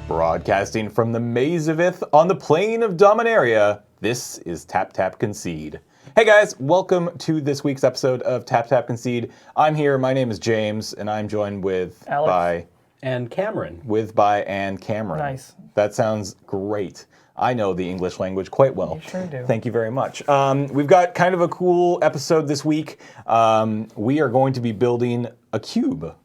Broadcasting from the Maze of Ith on the plane of Dominaria, this is Tap Tap Concede. Hey guys, welcome to this week's episode of Tap Tap Concede. I'm here, my name is James, and I'm joined with Alex. And Cameron. And Cameron. Nice. That sounds great. I know the English language quite well. You sure do. Thank you very much. We've got kind of a cool episode this week. We are going to be building a cube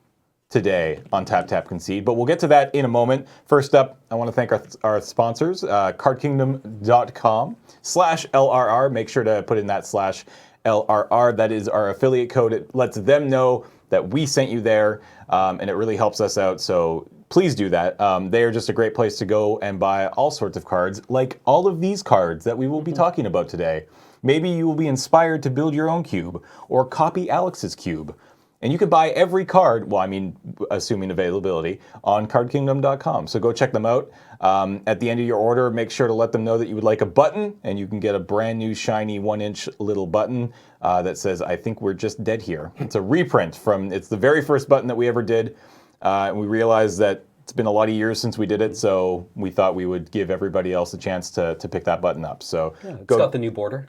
today on Tap Tap Concede, but we'll get to that in a moment. First up, I want to thank our sponsors, cardkingdom.com/LRR. Make sure to put in that /LRR. That is our affiliate code. It lets them know that we sent you there, and it really helps us out, so please do that. They are just a great place to go and buy all sorts of cards, like all of these cards that we will be talking about today. Maybe you will be inspired to build your own cube, or copy Alex's cube. And you can buy every card, well, I mean, assuming availability, on cardkingdom.com. So go check them out. At the end of your order, make sure to let them know that you would like a button, and you can get a brand new shiny 1-inch little button that says, "I think we're just dead here." It's a reprint it's the very first button that we ever did. And we realized that it's been a lot of years since we did it, so we thought we would give everybody else a chance to pick that button up. So yeah, it's got the new border.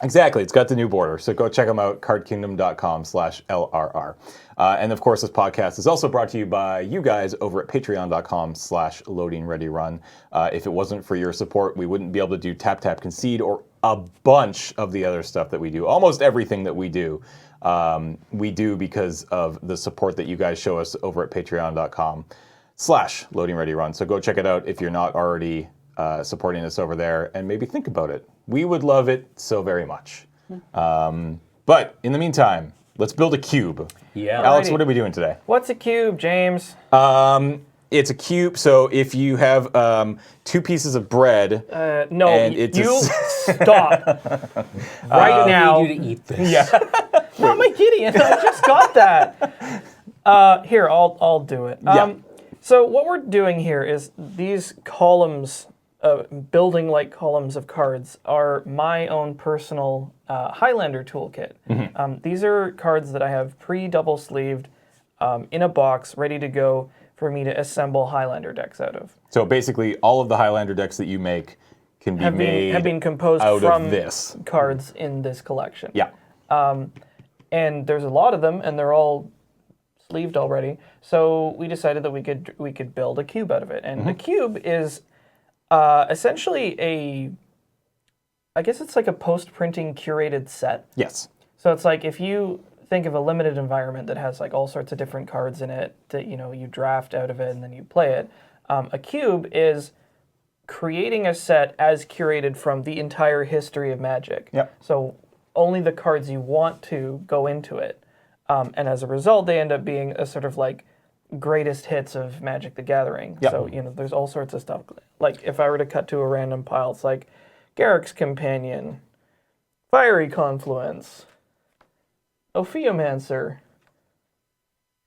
Exactly, it's got the new border. So go check them out, cardkingdom.com/LRR. And of course, this podcast is also brought to you by you guys over at patreon.com/LoadingReadyRun. If it wasn't for your support, we wouldn't be able to do Tap Tap Concede or a bunch of the other stuff that we do. Almost everything that we do because of the support that you guys show us over at patreon.com/LoadingReadyRun. So go check it out if you're not already supporting us over there, and maybe think about it. We would love it so very much. But in the meantime, let's build a cube. Yeah. Alex, what are we doing today? What's a cube, James? It's a cube, so if you have 2 pieces of bread... No, and you stop right now. I need you to eat this. Yeah. How am I kidding? I just got that. Here, I'll do it. Yeah. So what we're doing here is these columns, building like columns of cards, are my own personal Highlander toolkit. Mm-hmm. These are cards that I have pre-double sleeved in a box, ready to go for me to assemble Highlander decks out of. So basically, all of the Highlander decks that you make can be have been composed out from of this. Cards in this collection. Yeah. And there's a lot of them, and they're all sleeved already. So we decided that we could build a cube out of it. And a cube is essentially I guess it's like a post-printing curated set. Yes. So it's like if you think of a limited environment that has like all sorts of different cards in it that you draft out of it and then you play it. A cube is creating a set as curated from the entire history of Magic. Yep. So only the cards you want to go into it. And as a result, they end up being a sort of like greatest hits of Magic the Gathering. Yep. So, there's all sorts of stuff. Like if I were to cut to a random pile, it's like Garrick's Companion, Fiery Confluence, Ophiomancer,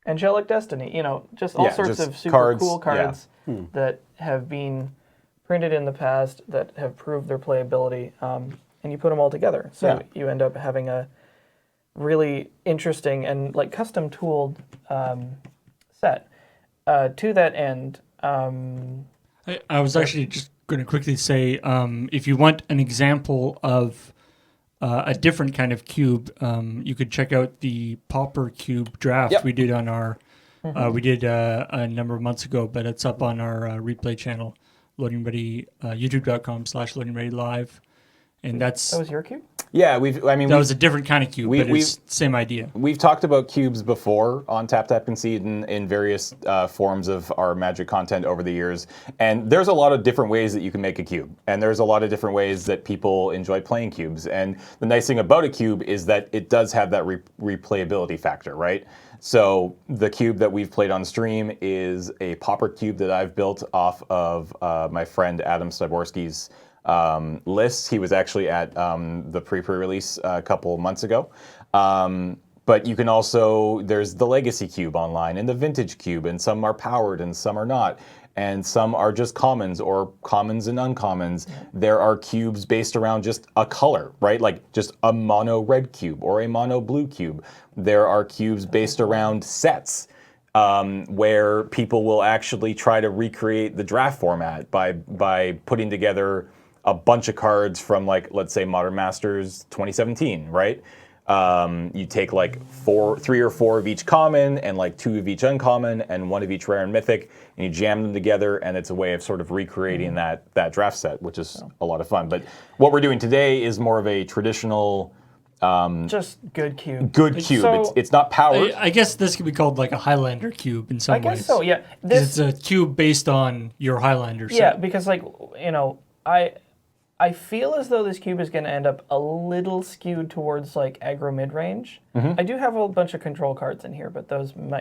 Angelic Destiny, just all sorts of super cool cards that have been printed in the past that have proved their playability, and you put them all together. So you end up having a really interesting and like custom tooled set. To that end, I was actually just going to quickly say, if you want an example of a different kind of cube, you could check out the Pauper Cube draft we did on our we did a number of months ago, but it's up on our replay channel, Loading Ready, youtube.com/LoadingReadyLive, and that was your cube? Yeah, that was a different kind of cube, but it's the same idea. We've talked about cubes before on Tap Tap Concede in various forms of our Magic content over the years, and there's a lot of different ways that you can make a cube, and there's a lot of different ways that people enjoy playing cubes, and the nice thing about a cube is that it does have that replayability factor, right? So the cube that we've played on stream is a Pauper cube that I've built off of my friend Adam Styborski's list. He was actually at the pre-release a couple months ago. But you can also, there's the Legacy Cube online and the Vintage Cube, and some are powered and some are not. And some are just commons or commons and uncommons. There are cubes based around just a color, right? Like just a mono red cube or a mono blue cube. There are cubes based around sets. where people will actually try to recreate the draft format by putting together a bunch of cards from, like, let's say Modern Masters 2017, right? You take like 3 or 4 of each common and like 2 of each uncommon and 1 of each rare and mythic, and you jam them together, and it's a way of sort of recreating that draft set, which is a lot of fun. But what we're doing today is more of a traditional, just good cube. Good cube. So, it's not powered. I guess this could be called like a Highlander cube in some ways. I guess so. Yeah. 'Cause it's a cube based on your Highlander set. Yeah, because like I feel as though this cube is going to end up a little skewed towards like aggro mid-range. I do have a bunch of control cards in here, but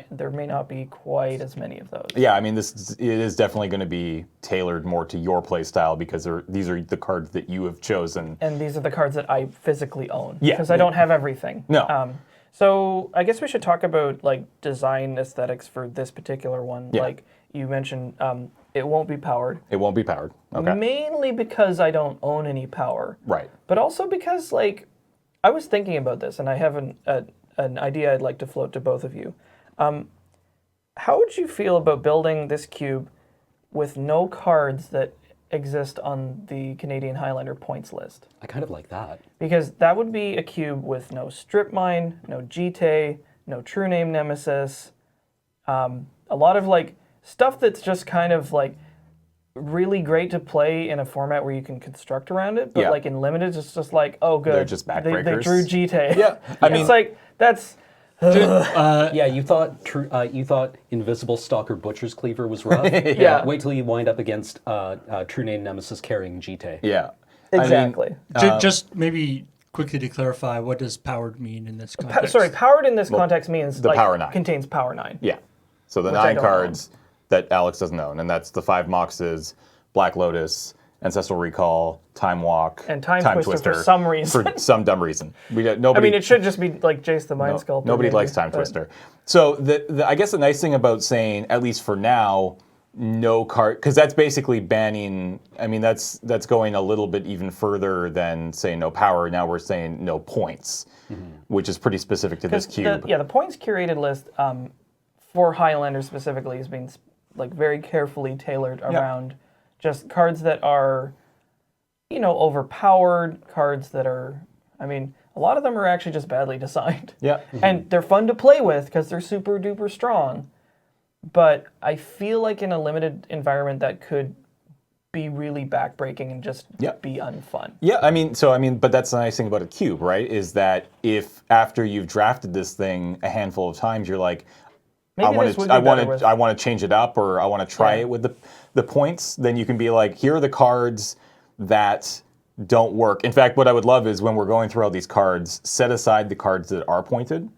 there may not be quite as many of those. Yeah, I mean, it is definitely going to be tailored more to your play style because these are the cards that you have chosen. And these are the cards that I physically own. Yeah. Because I don't have everything. No. So I guess we should talk about like design aesthetics for this particular one. Yeah. Like you mentioned, it won't be powered. It won't be powered. Okay. Mainly because I don't own any power. Right. But also because, like, I was thinking about this, and I have an idea I'd like to float to both of you. How would you feel about building this cube with no cards that exist on the Canadian Highlander points list? I kind of like that. Because that would be a cube with no strip mine, no GT, no true name nemesis, a lot of, like, stuff that's just kind of, like, really great to play in a format where you can construct around it, but like in limited, it's just like, oh, good. They're just backbreakers. They drew GT. Yeah, I mean, it's like that's. Yeah, you thought Invisible Stalker Butcher's Cleaver was rough. Yeah. Wait till you wind up against True Name Nemesis carrying GT. Yeah. Exactly. I mean, Just maybe quickly to clarify, what does powered mean in this context? Powered in this context means the like, power 9 contains power 9. Yeah. So the Which I 9 don't cards that Alex doesn't own, and that's the 5 Moxes, Black Lotus, Ancestral Recall, Time Walk, and Time Twister for some reason. For some dumb reason. Nobody, I mean, it should just be like Jace the Mind Sculptor. Nobody likes Time Twister. So I guess the nice thing about saying, at least for now, no card, because that's basically banning. I mean, that's going a little bit even further than saying no power. Now we're saying no points, which is pretty specific to this cube. The points curated list for Highlander specifically has been like very carefully tailored around just cards that are, overpowered, cards that are, I mean, a lot of them are actually just badly designed. Yeah. And they're fun to play with because they're super duper strong. But I feel like in a limited environment that could be really backbreaking and just be unfun. Yeah, but that's the nice thing about a cube, right? Is that if after you've drafted this thing a handful of times, you're like, I want to change it up, or I want to try it with the points, then you can be like, here are the cards that don't work. In fact, what I would love is when we're going through all these cards, set aside the cards that are pointed.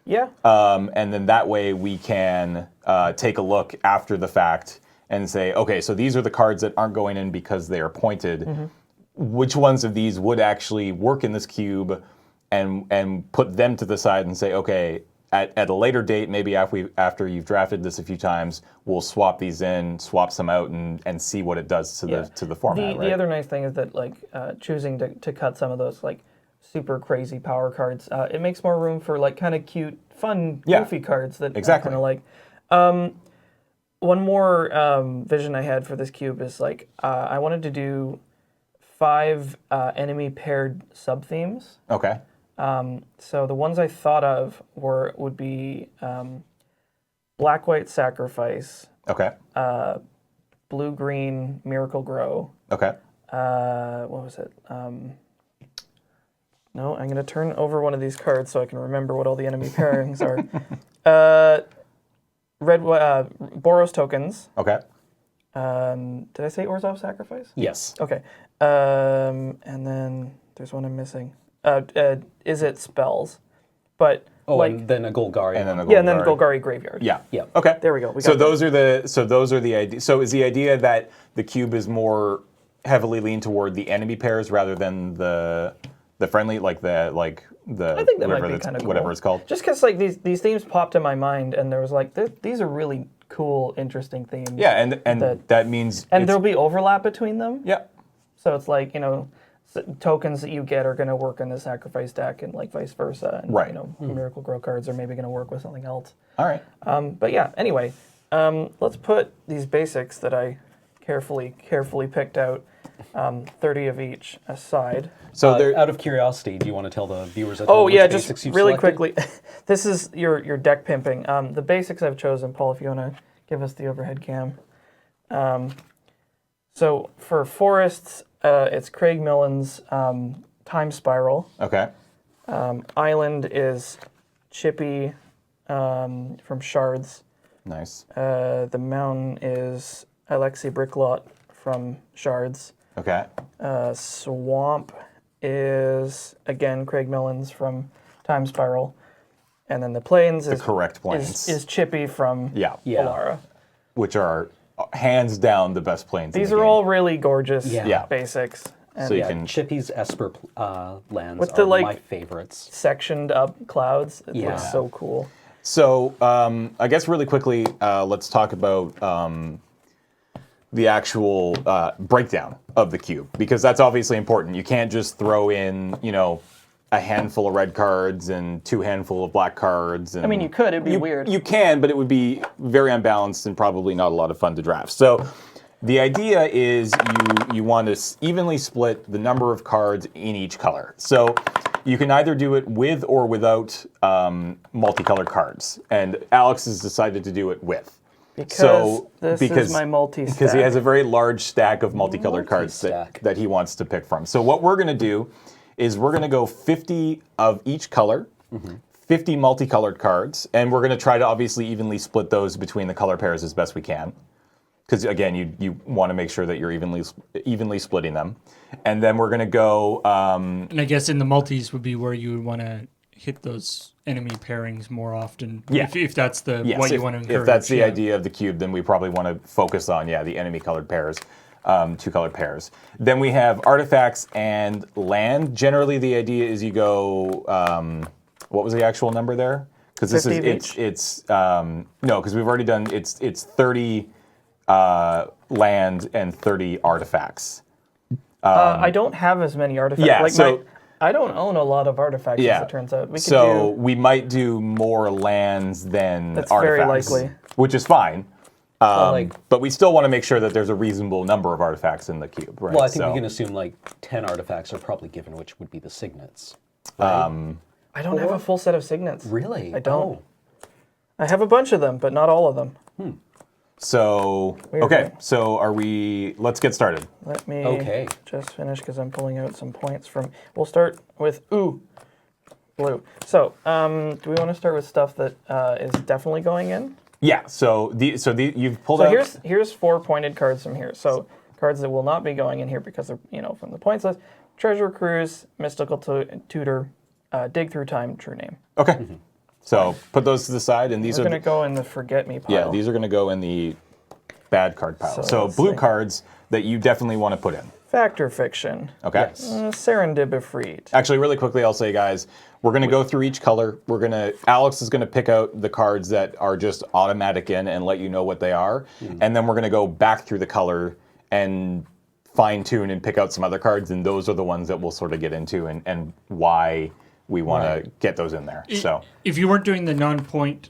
Yeah. And then that way we can take a look after the fact and say, okay, so these are the cards that aren't going in because they are pointed. Which ones of these would actually work in this cube, and put them to the side and say, okay, at a later date, maybe after you've drafted this a few times, we'll swap these in, swap some out, and see what it does to the format. The other nice thing is that like choosing to cut some of those like super crazy power cards, it makes more room for like kind of cute, fun, goofy cards that I kind of like. One more vision I had for this cube is like I wanted to do 5 enemy paired sub themes. Okay. So the ones I thought of would be Black-White Sacrifice. Okay. Blue-Green Miracle Grow. Okay. What was it? No, I'm going to turn over one of these cards so I can remember what all the enemy pairings are. Boros Tokens. Okay. Did I say Orzhov Sacrifice? Yes. Okay. And then there's one I'm missing. Is it Spells? But and then a Golgari. And then Golgari Graveyard. Yeah. Yeah. Okay. There we go. So those are the idea. So is the idea that the cube is more heavily leaned toward the enemy pairs rather than the friendly, like the I think that might be kind of cool. Whatever it's called. Just because like these themes popped in my mind, and there was like these are really cool, interesting themes. Yeah, and that means and there'll be overlap between them. Yeah. So it's like tokens that you get are going to work in the sacrifice deck and like vice versa. And, Right. You know, Miracle Grow cards are maybe going to work with something else. All right. But yeah, anyway, let's put these basics that I carefully picked out, 30 of each aside. So out of curiosity, do you want to tell the viewers at home Oh which yeah, basics just you've really selected? quickly. This is your deck pimping. The basics I've chosen, Paul, if you want to give us the overhead cam. So for forests, it's Craig Millen's Time Spiral. Okay. Island is Chippy from Shards. Nice. The mountain is Alexi Bricklot from Shards. Okay. Swamp is, again, Craig Millen's from Time Spiral. And then the plains The correct planes. is Chippy from Yeah. Alara. Which are hands down the best planes. These in the are game. all really gorgeous Yeah. basics. And So you Yeah, can- Chippy's Esper lands With are the, like, my favorites. sectioned up clouds. It Yeah. looks so cool. So I guess really quickly, let's talk about the actual breakdown of the cube, because that's obviously important. You can't just throw in, you know, a handful of red cards and 2 handful of black cards. And I mean, you could. It'd be weird. You can, but it would be very unbalanced and probably not a lot of fun to draft. So the idea is you want to evenly split the number of cards in each color. So you can either do it with or without multicolored cards. And Alex has decided to do it with. Because this is my multi-stack. Because he has a very large stack of multicolored cards Multi-stack. that he wants to pick from. So what we're going to do is we're going to go 50 of each color, 50 multicolored cards, and we're going to try to obviously evenly split those between the color pairs as best we can. Because again, you want to make sure that you're evenly splitting them. And then we're going to go... And I guess in the multis would be where you would want to hit those enemy pairings more often. Yeah. If that's the Yes, what you if, want to encourage. if that's the yeah. idea of the cube, then we probably want to focus on, the enemy colored pairs, 2 colored pairs. Then we have artifacts and land. Generally, the idea is you go, what was the actual number there? Because this is, 50 it's no, because we've already done, it's 30 land and 30 artifacts. I don't have as many artifacts. Yeah, like so- I don't own a lot of artifacts, Yeah. as it turns out. We could So do... we might do more lands than That's very artifacts. likely. Which is fine. like- But we still want to make sure that there's a reasonable number of artifacts in the cube, right? Well, I think So- we can assume like 10 artifacts are probably given, which would be the signets. I don't have a full set of signets. Really? I don't. Oh. I have a bunch of them, but not all of them. So, Weird, okay, right? so let's get started. Let me Okay. just finish because I'm pulling out some points from... We'll start with blue. So, do we want to start with stuff that is definitely going in? Yeah, so you've pulled So out... here's 4 pointed cards from here. So cards that will not be going in here because they're from the points list: Treasure Cruise, Mystical Tutor, Dig Through Time, True Name. Okay, so put those to the side, and these We're are... gonna go in the Forget Me pile. Yeah, these are going to go in the bad card pile. So So let's blue see. cards that you definitely want to put in. Fact or Fiction. Okay. Yes. Serendipifreed. Actually, really quickly, I'll say, guys, we're going to go through each color. Alex is going to pick out the cards that are just automatic in and let you know what they are. And then we're going to go back through the color and fine tune and pick out some other cards. And those are the ones that we'll sort of get into and why we want to get those in there. So If you weren't doing the non-point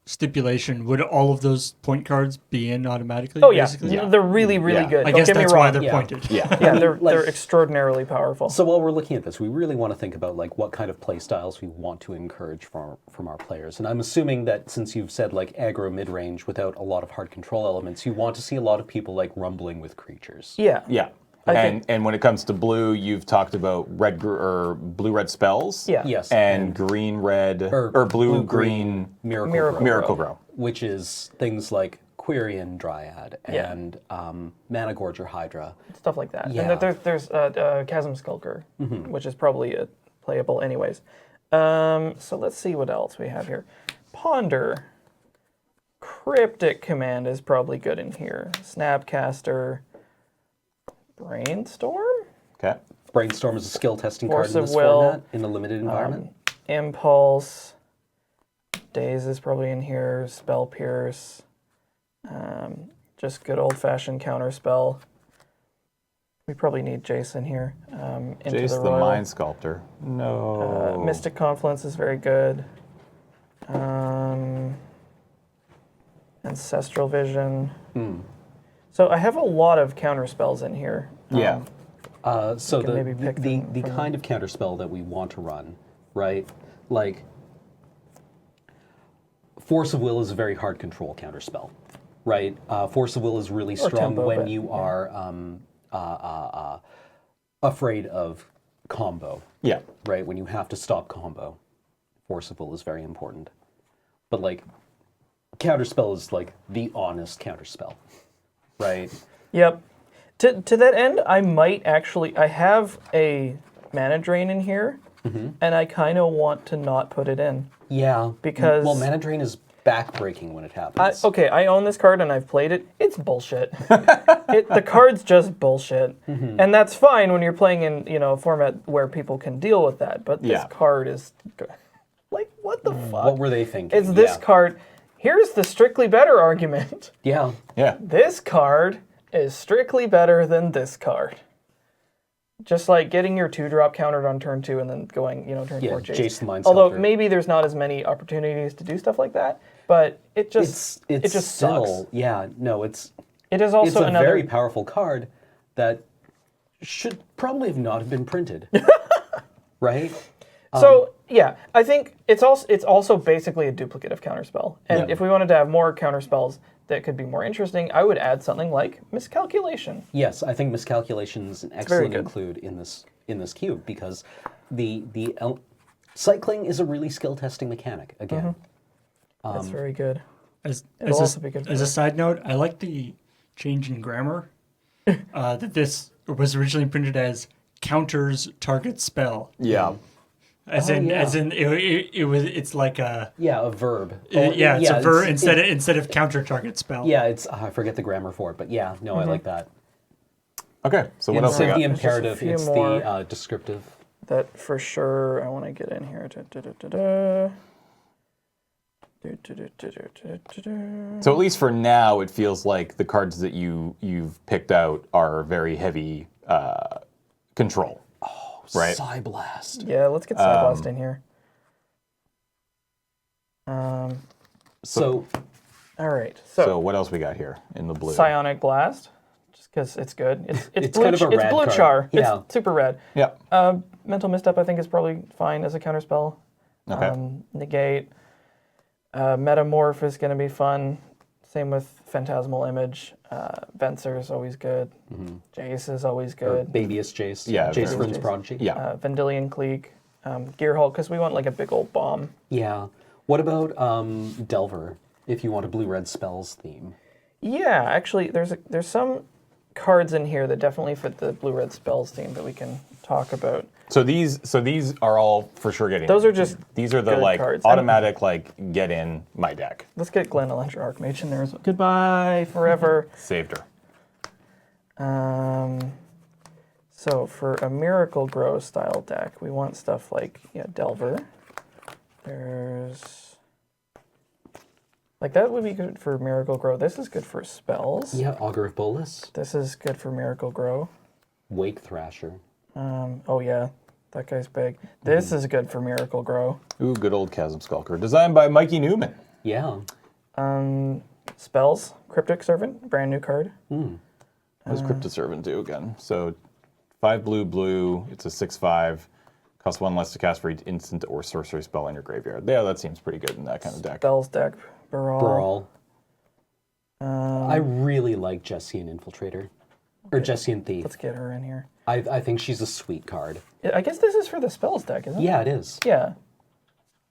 stipulation, would all of those point cards be in automatically? Oh yeah, basically? they're really Yeah. good. I Don't guess get me that's wrong. why they're Yeah. pointed. yeah. Yeah, they're like- extraordinarily powerful. So while we're looking at this, we really want to think about like what kind of play styles we want to encourage from our players. And I'm assuming that since you've said like aggro mid-range without a lot of hard control elements, you want to see a lot of people like rumbling with creatures. Yeah. Yeah. think- And when it comes to blue, you've talked about blue-red spells. Yeah. Yes. And green-red, or blue-green Miracle Grow. which is things like Quirion Dryad Yeah. and Mana Gorger Hydra. Stuff like that. Yeah. And there's Chasm Skulker, which is probably playable anyways. So let's see what else we have here. Ponder. Cryptic Command is probably good in here. Snapcaster. Brainstorm? Okay. Brainstorm is a skill testing Force card in of this Will, format in a limited environment. Impulse. Daze is probably in here. Spell Pierce. Just good old-fashioned counter spell. We probably need Jason here. Into Jace the Royal. Mind Sculptor. No. Mystic Confluence is very good. Ancestral Vision. So I have a lot of counter spells in here. Yeah. So can maybe pick the from kind of counterspell that we want to run, right? Like, Force of Will is a very hard control counterspell, right? Force of Will is really strong tempo, when but, you are afraid of combo, Yeah. right? When you have to stop combo, Force of Will is very important. But like, counterspell is like the honest counterspell, right? Yep. To that end, I might actually... I have a mana drain in here, and I kind of want to not put it in. Yeah. Because- well, Mana Drain is backbreaking when it happens. Okay, I own this card and I've played it. It's bullshit. The card's just bullshit. And that's fine when you're playing in, a format where people can deal with that. But this card is... Like, what the fuck? What were they thinking? It's this card... Here's the strictly better argument. Yeah. Yeah. This card is strictly better than this card. Just like getting your 2-drop countered on turn 2 and then going, turn 4 Jace. Jace the Mind Although Sculptor. maybe there's not as many opportunities to do stuff like that, but it just It's it just still, sucks. yeah, no, it's It is also a another very powerful card that should probably have not have been printed. Right? So yeah, I think it's also basically a duplicate of counterspell. And if we wanted to have more counterspells that could be more interesting, I would add something like Miscalculation. Yes, I think Miscalculation is an excellent include in this cube because the cycling is a really skill testing mechanic again. That's very good. As also be good a for- side note, I like the change in grammar. That this was originally printed as counters target spell. Yeah. It's like a a verb. it's a verb instead of counter target spell. Yeah, it's I forget the grammar for it, but yeah, no, I like that. Okay. So what else we Instead of got? the There's just a imperative, few it's more. the descriptive. That for sure I want to get in here. So at least for now, it feels like the cards that you've picked out are very heavy control. Right. Psyblast. Yeah, let's get Psyblast in here. So All right. So what else we got here in the blue? Psionic Blast, just because it's good. It's blue, kind of a it's rad blue card. char. Yeah. It's super red. Yeah. Mental Misstep I think is probably fine as a counterspell. Okay. Negate. Metamorph is going to be fun. Same with Phantasmal Image. Venser is always good. Jace is always good. Babyus Jace. Yeah, Jace very Vryn's Jace. Prodigy. Yeah. Vendilion Clique. Gearhulk, because we want like a big old bomb. Yeah. What about Delver, if you want a blue-red spells theme? Yeah, actually, there's some cards in here that definitely fit the blue-red spells theme that we can talk about. So these are all for sure getting. Those are just these are the good like cards. automatic like get in my deck. Let's get Glen Electra Archmage in there as well. Goodbye forever. Saved her. So for a Miracle Grow style deck, we want stuff like Delver. There's like that would be good for Miracle Grow. This is good for spells. Yeah, Augur of Bolus. This is good for Miracle Grow. Wake Thrasher. Oh yeah, that guy's big. This is good for Miracle Grow. Ooh, good old Chasm Skulker, designed by Mikey Newman. Yeah. Spells, Cryptic Servant, brand new card. What does Cryptic Servant do again? So 5 blue, it's a 6/5. Costs 1 less to cast for each instant or sorcery spell in your graveyard. Yeah, that seems pretty good in that kind of deck. Spells deck, Brawl. I really like Jessian Infiltrator. Or Jessian Thief. Let's get her in here. I think she's a sweet card. I guess this is for the spells deck, isn't it? Yeah, it is. Yeah.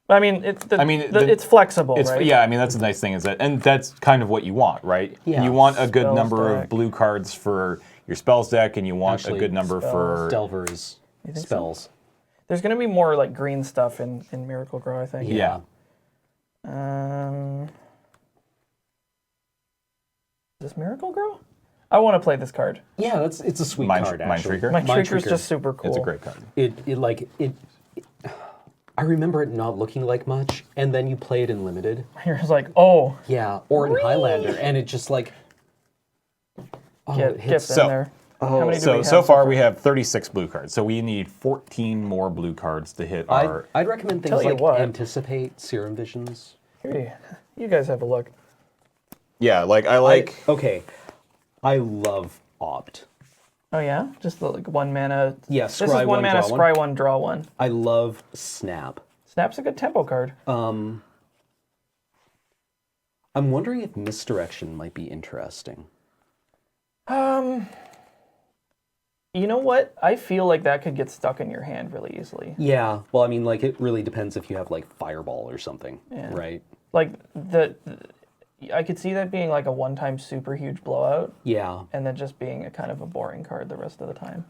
I mean, it's flexible, It's, right? Yeah, I mean, that's the nice thing is that, and that's kind of what you want, right? Yeah. You want a good Spells number deck. of blue cards for your spells deck, and you want Actually, a good number for... Delver's think so? spells. There's going to be more like green stuff in Miracle Grow, I think. Yeah. Is this Miracle Grow? I want to play this card. Yeah, it's a sweet Mind card, actually. Shrieker? Mind Mind Shrieker's Shrieker. just super cool. It's a great card. I remember it not looking like much, and then you play it in Limited. You're just like, oh, Yeah, or in Highlander, and it just like... Oh, get it hits. in So, there. How many do we have So far we have 36 blue cards. So we need 14 more blue cards to hit our... I'd recommend things Tell you like what. Anticipate, Serum Visions. Here, you guys have a look. Yeah, like I like... Okay, I love Opt. Oh yeah, just the like 1 mana. Yeah, this is scry 1 mana, draw one. scry 1, draw 1. I love Snap. Snap's a good tempo card. I'm wondering if Misdirection might be interesting. You know what? I feel like that could get stuck in your hand really easily. Yeah, well, I mean, like, it really depends if you have, like, Fireball or something, Yeah. right? Like I could see that being like a one-time super huge blowout, Yeah. and then just being a kind of a boring card the rest of the time.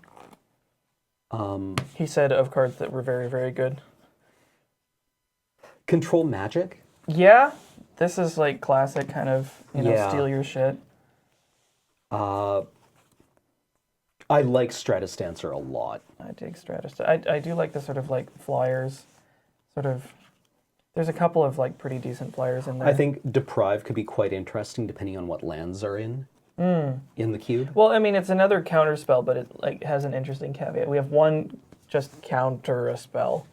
He said of cards that were very, very good. Control Magic? Yeah, this is like classic kind of, Yeah. steal your shit. I like Stratostancer a lot. I dig Stratus. I do like the sort of like flyers, sort of. There's a couple of like pretty decent flyers in there. I think Deprive could be quite interesting depending on what lands are in the cube. Well, I mean, it's another counter spell, but it like has an interesting caveat. We have one just counter a spell.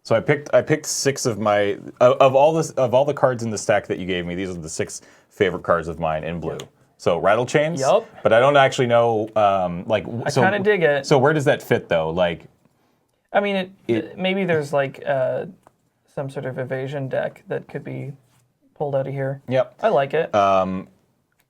So I picked 6 of my... Of all the cards in the stack that you gave me, these are the 6 favorite cards of mine in blue. So Rattle Chains. Yup. But I don't actually know, like... I kind of dig it. So where does that fit, though? Like... I mean, maybe there's like some sort of evasion deck that could be pulled out of here. Yep. I like it.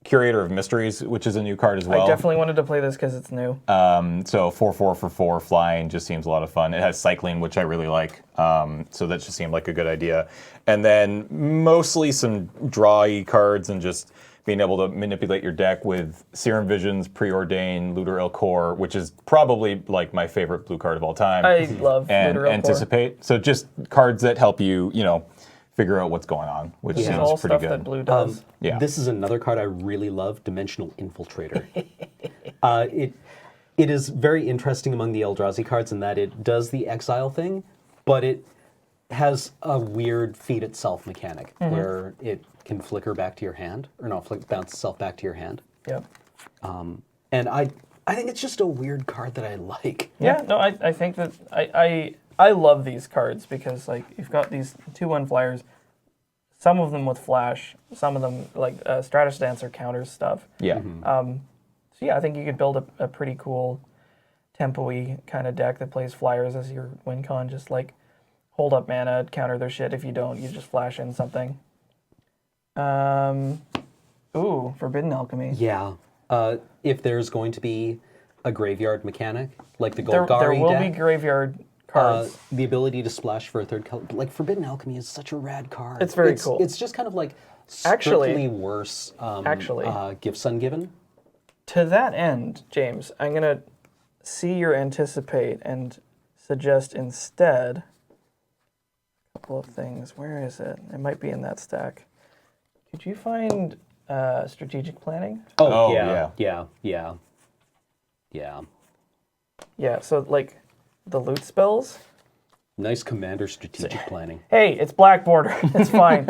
Curator of Mysteries, which is a new card as well. I definitely wanted to play this because it's new. So 4/4 for 4 flying just seems a lot of fun. It has cycling, which I really like. So that just seemed like a good idea. And then mostly some drawy cards and just being able to manipulate your deck with Serum Visions, Preordain, Looter Elcor, which is probably like my favorite blue card of all time. I love and Looter Elcor. Anticipate. So just cards that help you, figure out what's going on, which This is seems all pretty stuff good. that blue does. Yeah. This is another card I really love, Dimensional Infiltrator. It is very interesting among the Eldrazi cards in that it does the exile thing, but it has a weird feed itself mechanic where it can flicker back to your hand, or no, bounce itself back to your hand. Yep. And I think it's just a weird card that I like. Yeah, no, I think that I love these cards because like you've got these 2/1 flyers, some of them with flash, some of them like Stratostancer counters stuff. Yeah. So yeah, I think you could build a pretty cool tempo-y kind of deck that plays flyers as your win con, just like hold up mana, counter their shit. If you don't, you just flash in something. Ooh, Forbidden Alchemy. Yeah. If there's going to be a graveyard mechanic, like the There Golgari will deck, be graveyard cards. the ability to splash for a third color, like Forbidden Alchemy is such a rad card. It's very cool. It's just kind of like Actually- strictly worse. Gifts Ungiven. To that end, James, I'm going to see your Anticipate and suggest instead a couple of things. Where is it? It might be in that stack. Could you find Strategic Planning? Oh, Yeah. Yeah, so like the loot spells. Nice Commander strategic planning. Hey, it's Black Border. It's fine.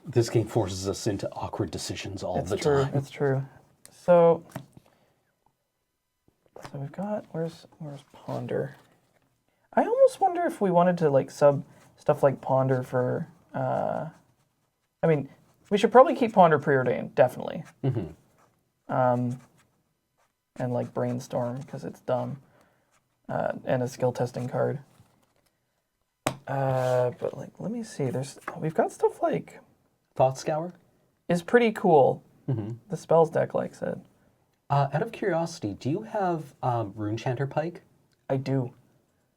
This game forces us into awkward decisions all the true. time. It's true. So we've got where's Ponder? I almost wonder if we wanted to like sub stuff like Ponder for. I mean, we should probably keep Ponder Preordained, definitely. And like Brainstorm because it's dumb, and a skill testing card. But like, let me see. We've got stuff like Thought Scour? is pretty cool. The spells deck likes it. Out of curiosity, do you have Rune Chanter Pike? I do.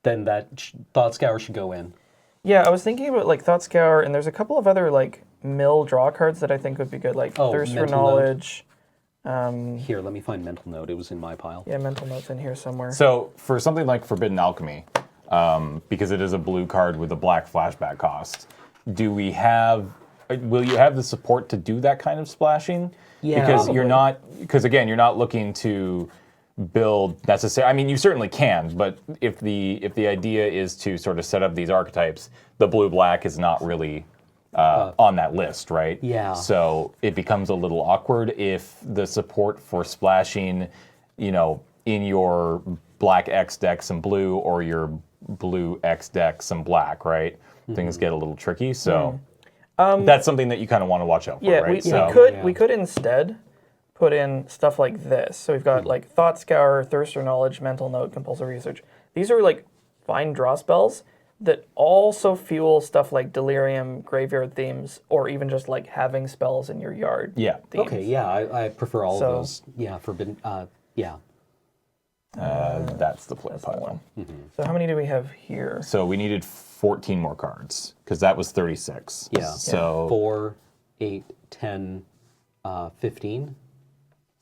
Then that Thought Scour should go in. Yeah, I was thinking about like Thought Scour, and there's a couple of other like mill draw cards that I think would be good, like Thirst for Mental Knowledge. Here, let me find Mental Note. It was in my pile. Yeah, Mental Note's in here somewhere. So for something like Forbidden Alchemy, because it is a blue card with a black flashback cost, will you have the support to do that kind of splashing? Yeah. Because again, you're not looking to build necessarily. I mean, you certainly can, but if the idea is to sort of set up these archetypes, the blue black is not really on that list, right? Yeah. So it becomes a little awkward if the support for splashing, in your black X deck some blue or your blue X deck some black, right? Things get a little tricky. So that's something that you kind of want to watch out for, Yeah, right? we could instead put in stuff like this. So we've got like Thought Scour, Thirst for Knowledge, Mental Note, Compulsive Research. These are like fine draw spells that also fuel stuff like Delirium, Graveyard Themes, or even just like having spells in your yard. Yeah. Themes. Okay, yeah, I prefer all of those. Yeah, Forbidden, yeah. That's the play That's the pile. one. So how many do we have here? So we needed 14 more cards because that was 36. Yeah. So 4, 8, 10, 15,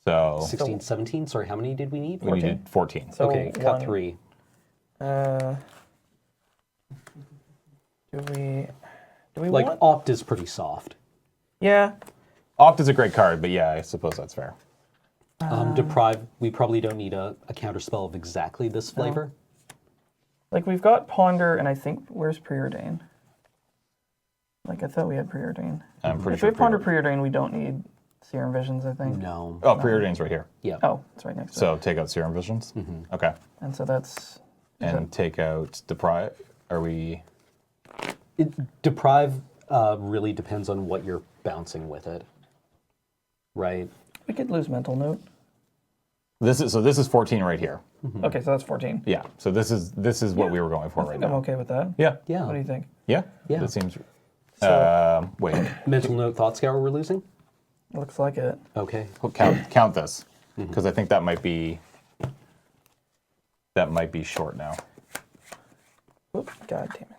so 16, 17. Sorry, how many did we need? we needed 14. So Okay, cut 3. Do we Like, want? Opt is pretty soft. Yeah. Opt is a great card, but yeah, I suppose that's fair. Deprive, we probably don't need a counter spell of exactly this flavor. Like we've got Ponder, and I think where's Preordain? Like I thought we had Preordain. I'm pretty If sure. we have Ponder Preordain, we don't need Serum Visions, I think. No. Oh, Preordain's right here. Yeah. Oh, it's right next to it. So take out Serum Visions. Okay. And so that's And take out Deprive. Are we? Deprive really depends on what you're bouncing with it. Right? we could lose Mental Note. This is 14 right here. Okay, so that's 14. Yeah. So this is what we were going for I right think I'm now. okay with that. Yeah. Yeah. What do you think? Yeah. Yeah. That seems. So- Wait. Mental Note, Thought Scour we're losing? Looks like it. Okay. Count this because I think that might be short now. Oop, God damn it.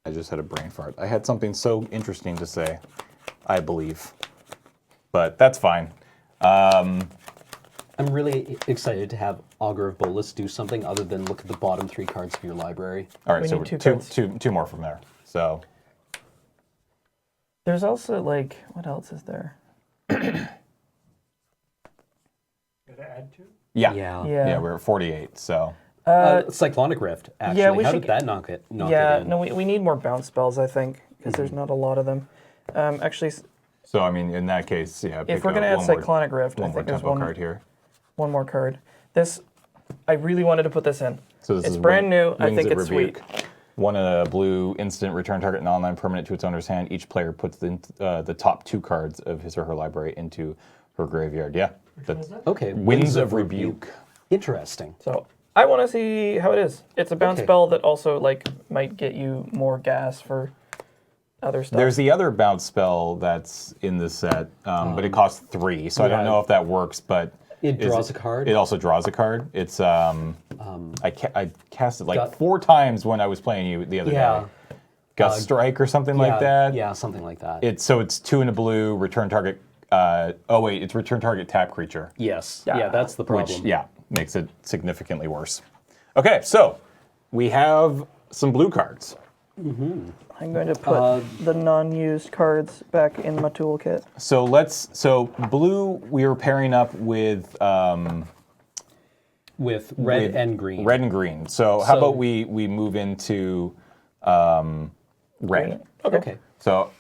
I just had a brain fart. I had something so interesting to say, I believe, but that's fine. I'm really excited to have Augur of Bolus do something other than look at the bottom 3 cards of your library. All right, We so need two two, cards. two more from there. So There's also like, what else is there? Gotta add to? yeah, Yeah. we're at 48. So Cyclonic Rift, actually. yeah, we How should did that knock it in? No, we need more bounce spells, I think, because there's not a lot of them. Actually, I mean, in that case, yeah. if we're going to add Cyclonic Rift, I one more think there's tempo card here. one more card. This, I really wanted to put this in. So this It's is brand new. I Wings think of it's Rebuke. sweet. 1 in a blue instant, return target non-land permanent to its owner's hand. Each player puts the top 2 cards of his or her library into her graveyard. Yeah. Okay. Winds of Rebuke. Interesting. So I want to see how it is. It's a bounce Okay. spell that also like might get you more gas for other stuff. There's the other bounce spell that's in the set, but it costs 3, so I don't yeah. know if that works. But It draws a card? It also draws a card. It's I cast it like Gut- 4 times when I was playing you the other Yeah. day. Gust Strike or something like that. Yeah, something like that. It's 2 in a blue, return target. It's return target tap creature, yes. Yeah, that's the problem. which makes it significantly worse. Okay, so we have some blue cards. I'm going to put the non-used cards back in my toolkit. So blue we were pairing up with With red and green. Red and green. So how So- about we move into red? Okay. So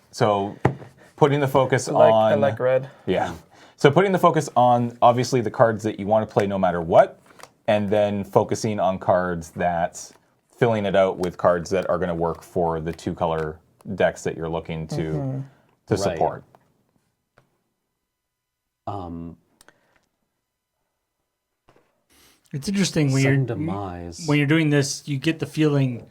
putting the focus I on like red. Yeah. So putting the focus on obviously the cards that you want to play no matter what, and then focusing on cards that filling it out with cards that are going to work for the 2 color decks that you're looking to support. It's interesting when Sudden demise. you're doing this, you get the feeling,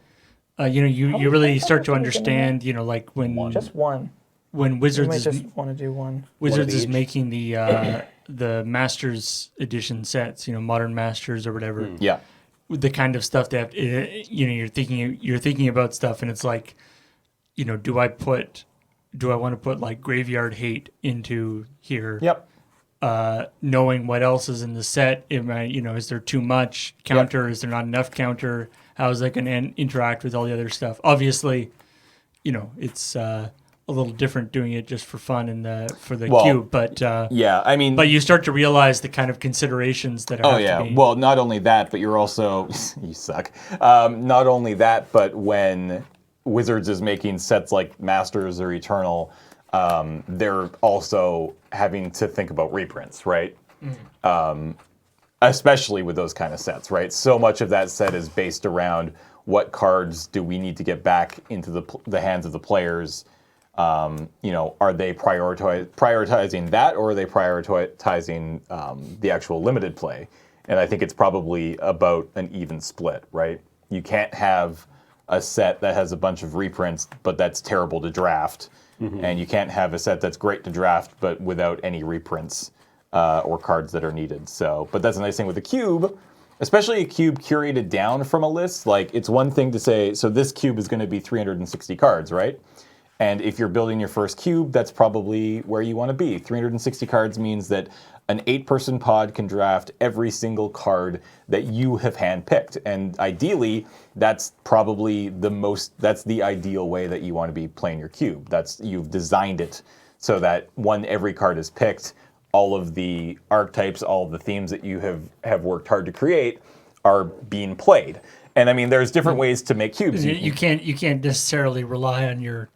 you really start to understand, like when Just one. when You Wizards might is just want to do one. Wizards is each. making the Masters edition sets, Modern Masters or whatever. Yeah. The kind of stuff that you're thinking about stuff, and it's like, do I want to put like Graveyard Hate into here? Yep. Knowing what else is in the set, is there too much counter? Is there not enough counter? How is that going to interact with all the other stuff? Obviously, it's a little different doing it just for fun for the Well, cube, but yeah, I mean, but you start to realize the kind of considerations that have to be. Well, not only that, but you're also you suck. Not only that, but when Wizards is making sets like Masters or Eternal, they're also having to think about reprints, right? Especially with those kind of sets, right? So much of that set is based around what cards do we need to get back into the hands of the players. Are they prioritizing that, or are they prioritizing the actual limited play? And I think it's probably about an even split, right? You can't have a set that has a bunch of reprints, but that's terrible to draft. And you can't have a set that's great to draft, but without any reprints or cards that are needed. So, but that's a nice thing with a cube, especially a cube curated down from a list. Like, it's one thing to say, so this cube is going to be 360 cards, right? And if you're building your first cube, that's probably where you want to be. 360 cards means that an 8-person pod can draft every single card that you have handpicked. And ideally, that's probably that's the ideal way that you want to be playing your cube. You've designed it so that every card is picked, all of the archetypes, all of the themes that you have worked hard to create are being played. And I mean, there's different ways to make cubes. You can't necessarily rely on your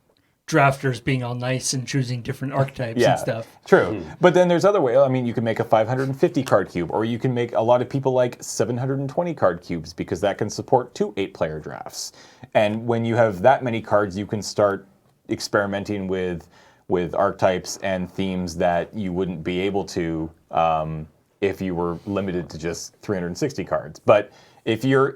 drafters being all nice and choosing different archetypes and stuff. True. But then there's other ways. I mean, you can make a 550 card cube, or you can make, a lot of people like 720 card cubes because that can support 2 8-player drafts. And when you have that many cards, you can start experimenting with archetypes and themes that you wouldn't be able to if you were limited to just 360 cards. But if you're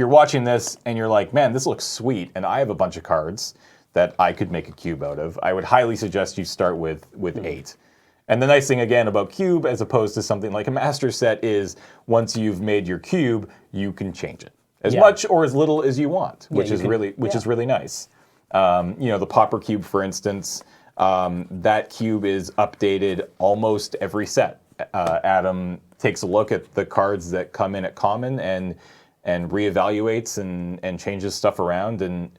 watching this and you're like, man, this looks sweet, and I have a bunch of cards that I could make a cube out of, I would highly suggest you start with 8. And the nice thing, again, about cube, as opposed to something like a master set, is once you've made your cube, you can change it as much or as little as you want, which is really nice. The popper cube, for instance, that cube is updated almost every set. Adam takes a look at the cards that come in at common and reevaluates and changes stuff around, and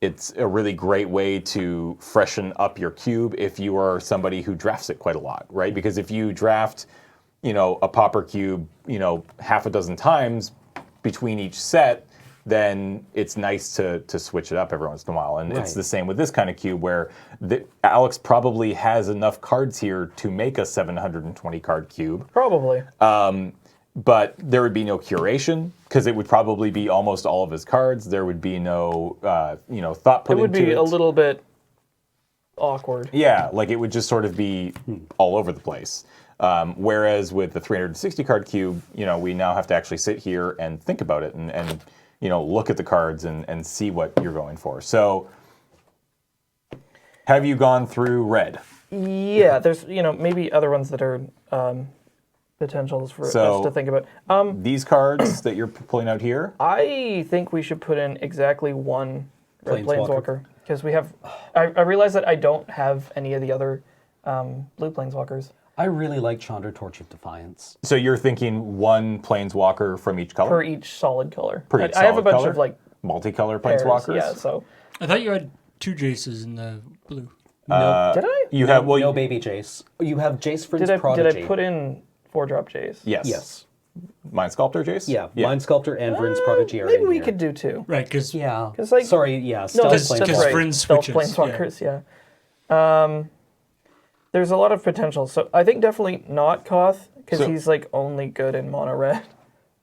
it's a really great way to freshen up your cube if you are somebody who drafts it quite a lot, right? Because if you draft, a popper cube, half a dozen times between each set, then it's nice to switch it up every once in a while. And it's the same with this kind of cube, where Alex probably has enough cards here to make a 720 card cube. Probably. But there would be no curation, because it would probably be almost all of his cards. There would be no, thought put into it. It would be a little bit awkward. Yeah, like it would just sort of be all over the place. Whereas with the 360 card cube, we now have to actually sit here and think about it and look at the cards and see what you're going for. So, have you gone through red? Yeah, there's maybe other ones that are potentials for us to think about. These cards that you're pulling out here? I think we should put in exactly one red Planeswalker, because we have. I realize that I don't have any of the other blue Planeswalkers. I really like Chandra, Torch of Defiance. So you're thinking one Planeswalker from each color? Per each solid color. I have a bunch of multicolor pairs, Planeswalkers? Yeah, so. I thought you had 2 Jaces in the blue. No, did I? You have no baby Jace. You have Jace Vryn's Prodigy. Did I put in 4-drop Jace? Yes. Mind Sculptor Jace? Yeah. Mind Sculptor and Vryn's Prodigy are maybe in we here. could do 2. Right, because Sorry, yeah. No, Stealth that's right. Vryn Stealth switches. Planeswalkers, yeah. There's a lot of potential. So I think definitely not Koth, because he's only good in mono red,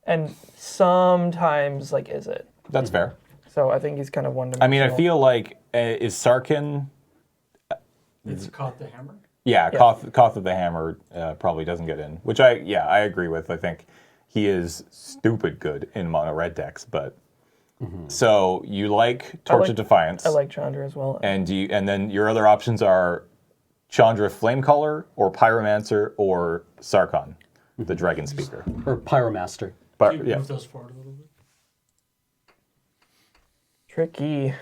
and sometimes is it. That's fair. So I think he's kind of one-dimensional. I mean, I feel like is Sarkin. It's Koth the Hammer. Yeah, Koth of the Hammer probably doesn't get in, which I agree with. I think he is stupid good in mono red decks, but so you like Torch of Defiance. I like Chandra as well. And then your other options are Chandra Flamecaller or Pyromancer or Sarkon, the Dragon Speaker. Or Pyromaster. Can you move those forward a little bit? Tricky.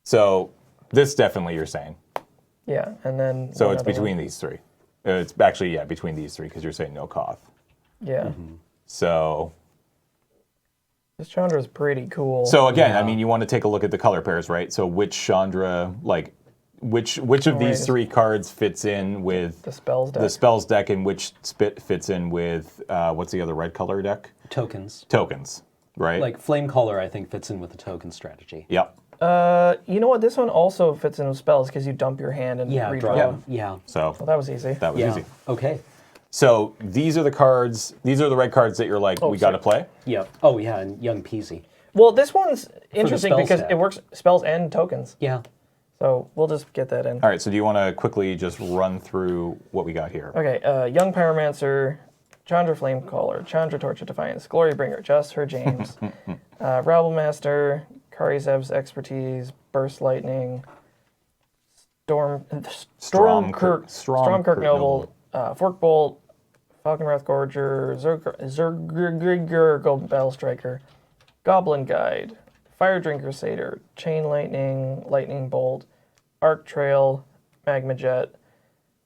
So this definitely you're saying. Yeah, and then... So it's between these 3. It's actually, between these 3, because you're saying no Koth. Yeah. So This Chandra is pretty cool. So again, I mean, you want to take a look at the color pairs, right? So which Chandra, like, which of these 3 cards fits in with the spells deck? The spells deck, and which fits in with what's the other red color deck? Tokens. Tokens, right? Like Flame Caller, I think, fits in with the token strategy. Yep. You know what? This one also fits in with spells because you dump your hand and redraw. Yeah. So Well, that was easy. that was easy. Okay. So these are the cards. These are the red cards that you're like, we got to play. Yeah. Oh, yeah, and Young Peasy. Well, this one's interesting spells because deck. it works spells and tokens. Yeah. So we'll just get that in. All right. So do you want to quickly just run through what we got here? Okay, Young Pyromancer, Chandra Flamecaller, Chandra Torch of Defiance, Glorybringer, Just Her James, Rabblemaster, Karizev's Expertise, Burst Lightning, Stormkirk Noble, Forkbolt, Falconwrath Gorger, Zergriger Golden Battle Striker, Goblin Guide, Fire Drinker Satyr, Chain Lightning, Lightning Bolt, Arc Trail, Magma Jet,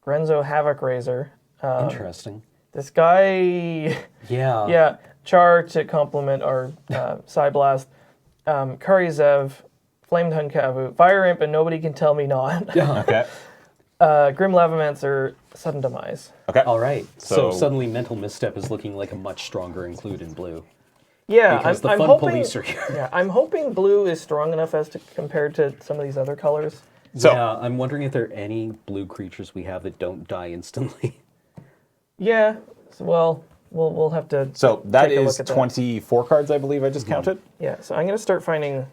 Grenzo Havoc Razor. Interesting. This guy, Yeah. yeah, Char to complement our Psyblast, Karizev, Flamed Hunkavu, Fire Imp, and Nobody Can Tell Me Not. Okay. Grim Lavamancer, Sudden Demise. Okay. All right. So So- suddenly Mental Misstep is looking like a much stronger include in blue. Yeah, Because the I'm fun hoping. police are here. Yeah, I'm hoping blue is strong enough as to compared to some of these other colors. So Yeah, I'm wondering if there are any blue creatures we have that don't die instantly. Yeah, well, we'll have to. So that take a is look at that. 24 cards, I believe I just counted. Yeah, so I'm gonna start finding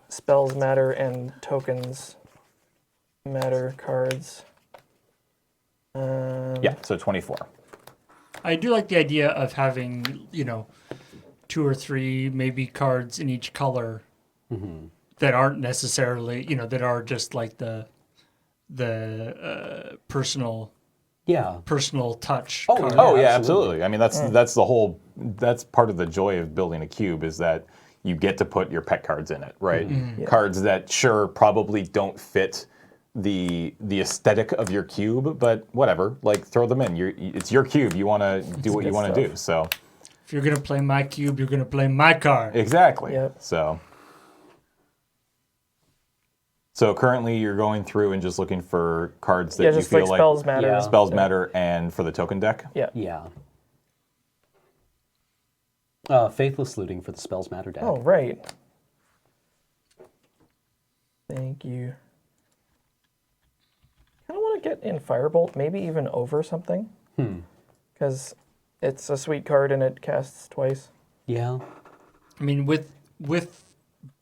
spells matter and tokens matter cards. Yeah, so 24. I do like the idea of having, 2 or 3 maybe cards in each color that aren't necessarily, that are just like the personal touch. Oh, card. Oh yeah, absolutely. absolutely. I mean, that's part of the joy of building a cube is that you get to put your pet cards in it, right? Yeah. Cards that probably don't fit the aesthetic of your cube, but whatever, like throw them in. It's your cube. You want to do what you want to do. So If you're gonna play my cube, you're gonna play my card. exactly. Yep. So currently you're going through and just looking for cards that Yeah, you just feel like like spells matter. Yeah. spells matter, and for the token deck. Yeah. Yeah. Faithless Looting for the Spells Matter deck. Oh, right. Thank you. Kind of want to get in Firebolt, maybe even over something. Because it's a sweet card and it casts twice. Yeah. I mean, with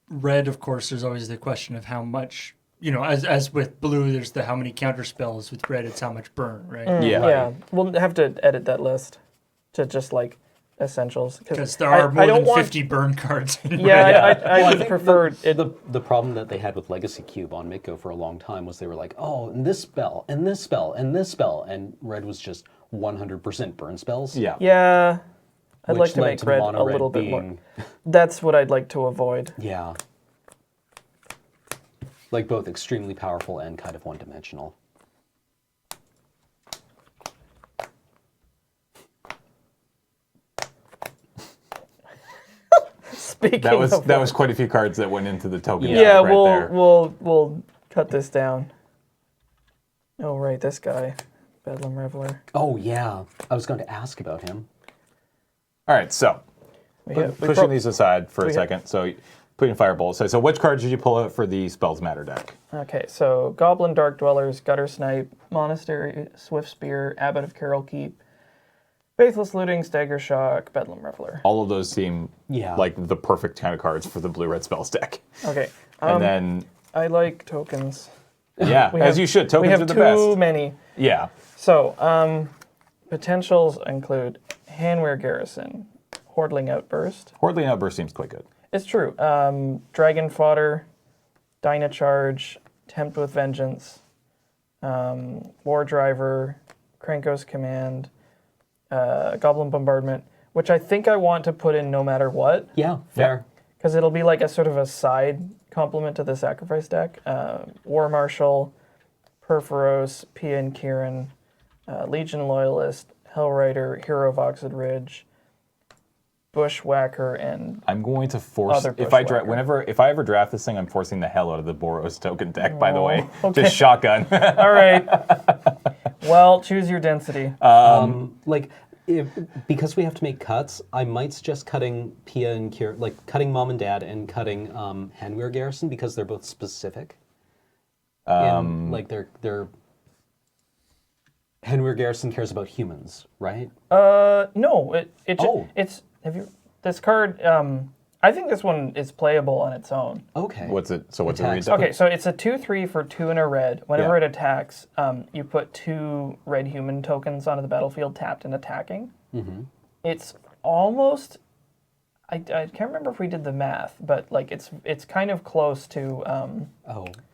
red, of course, there's always the question of how much. As with blue, there's the how many counter spells. With red, it's how much burn, right? Yeah. Yeah. We'll have to edit that list to just like essentials. Because there are more than 50 burn cards in red. Yeah, I Well, would think prefer it. the problem that they had with Legacy Cube on Mitgo for a long time was they were like, oh, and this spell, and this spell, and this spell, and red was just 100% burn spells. Yeah. Yeah. I'd which like to led make red a mono-red little bit more. being- That's what I'd like to avoid. Yeah. Like both extremely powerful and kind of one-dimensional. Speaking That was of quite a few cards that went into the token. Yeah, deck right there. we'll cut this down. Oh right, this guy, Bedlam Reveler. Oh, yeah. I was going to ask about him. All right, so We have- we pushing pro- these aside for a we have- second. So putting Firebolt. So which cards did you pull out for the Spells Matter deck? Okay, so Goblin Dark Dwellers, Gutter Snipe, Monastery Swift Spear, Abbot of Carroll Keep, Faithless Looting, Stagger Shock, Bedlam Reveler. All of those seem Yeah. like the perfect kind of cards for the blue-red spells deck. Okay, And then, I like tokens. yeah, We as have- you should. We Tokens have are the too best. many. Yeah. So, potentials include Handwear Garrison, Hordling Outburst. Hordling Outburst seems quite good. It's true. Dragon Fodder, Dyna Charge, Tempt with Vengeance, War Driver, Krankos Command, Goblin Bombardment, which I think I want to put in no matter what, Yeah, fair. because it'll be like a sort of a side complement to the Sacrifice deck. War Marshal, Perforos, Pia Kieran, Legion Loyalist, Hellrider, Hero of Oxid Ridge, Bushwhacker, and I'm going to force other if I Bushwhacker. if I ever draft this thing, I'm forcing the hell out of the Boros token deck. By the way, okay. just shotgun. All right. Well, choose your density. Because we have to make cuts, I might suggest cutting Pia and Kier, like cutting Mom and Dad and cutting Hanweir Garrison because they're both specific. Like they're Hanweir Garrison cares about humans, right? No, Oh. it's this card? I think this one is playable on its own. Okay. What's it read? Attacks. Okay, so it's a 2/3 for 2 and a red. Whenever Yeah. it attacks, you put 2 red human tokens onto the battlefield, tapped and attacking. Mm-hmm. It's almost. I can't remember if we did the math, but like it's kind of close to.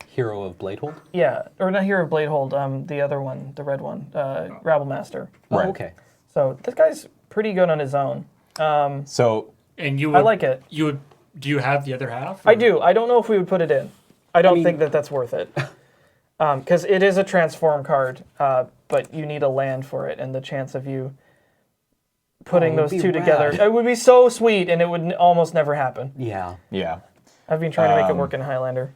Hero of Bladehold? Yeah, or not Hero of Bladehold. The other one, the red one, Rabblemaster. Oh, Right. okay. So this guy's pretty good on his own. So And you would, I like it. You would. Do you have the other half? I do. I don't know if we would put it in. I don't think that's worth it. Because it is a transform card, but you need a land for it, and the chance of you putting those two together, it would be so sweet, and it would almost never happen. Yeah. yeah. I've been trying to make it work in Highlander.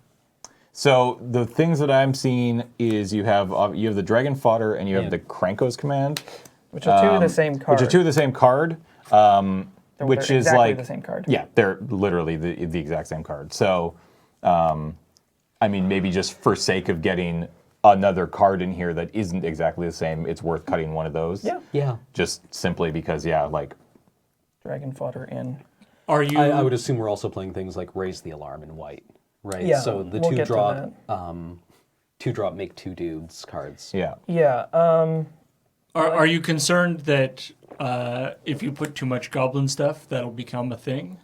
So the things that I'm seeing is you have the Dragon Fodder and you have the Krankos command, Which are two of the same card. which are two of the same card. Which they're is exactly like the same card. Yeah, they're literally the exact same card. So, I mean, maybe just for sake of getting another card in here that isn't exactly the same, it's worth cutting one of those. Yeah. Yeah. Just simply because, like Dragon Fodder in. Are you? I would assume we're also playing things like Raise the Alarm in white, right? Yeah, So the we'll get to two drop make 2 dudes cards. yeah. Yeah. Are you concerned that if you put too much goblin stuff, that'll become a thing?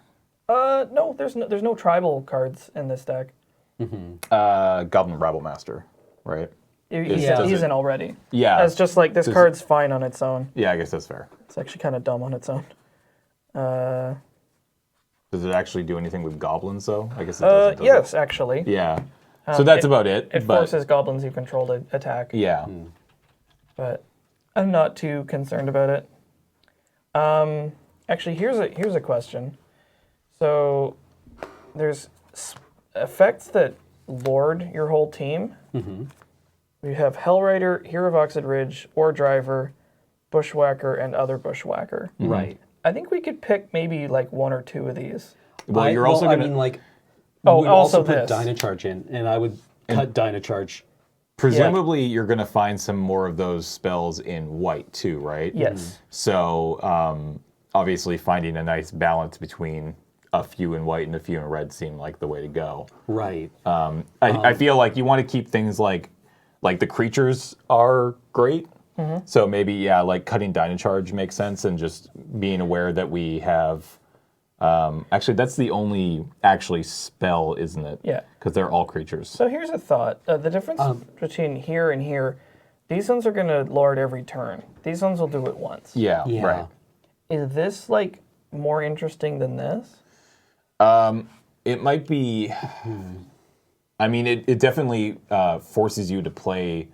No, there's no tribal cards in this deck. Goblin Rabblemaster, right? He's in already. Yeah. It's just like this card's fine on its own. Yeah, I guess that's fair. It's actually kind of dumb on its own. Does it actually do anything with goblins though? I guess it doesn't. Yes, actually. Yeah. So that's about it. It but, forces goblins you control to attack. Yeah. But I'm not too concerned about it. Actually, here's a question. So there's effects that lord your whole team. Mm-hmm. We have Hellrider, Hero of Oxid Ridge, Ore Driver, Bushwhacker, and other Bushwhacker. Mm-hmm. Right. I think we could pick maybe like 1 or 2 of these. Well, you're also going to. I mean, like. Oh, we would also also put this. Dynacharge in, and I would cut Dynacharge. Presumably, you're going to find some more of those spells in white too, right? Yes. So, obviously, finding a nice balance between a few in white and a few in red seemed like the way to go. Right. I feel like you want to keep things like the creatures are great. Mm-hmm. So maybe, like cutting Dynacharge makes sense, and just being aware that we have. Actually, that's the only spell, isn't it? Yeah. Because they're all creatures. So here's a thought. The difference between here and here, these ones are going to lord every turn. These ones will do it once. Yeah, right. Is this like more interesting than this? It might be. I mean, it definitely forces you to play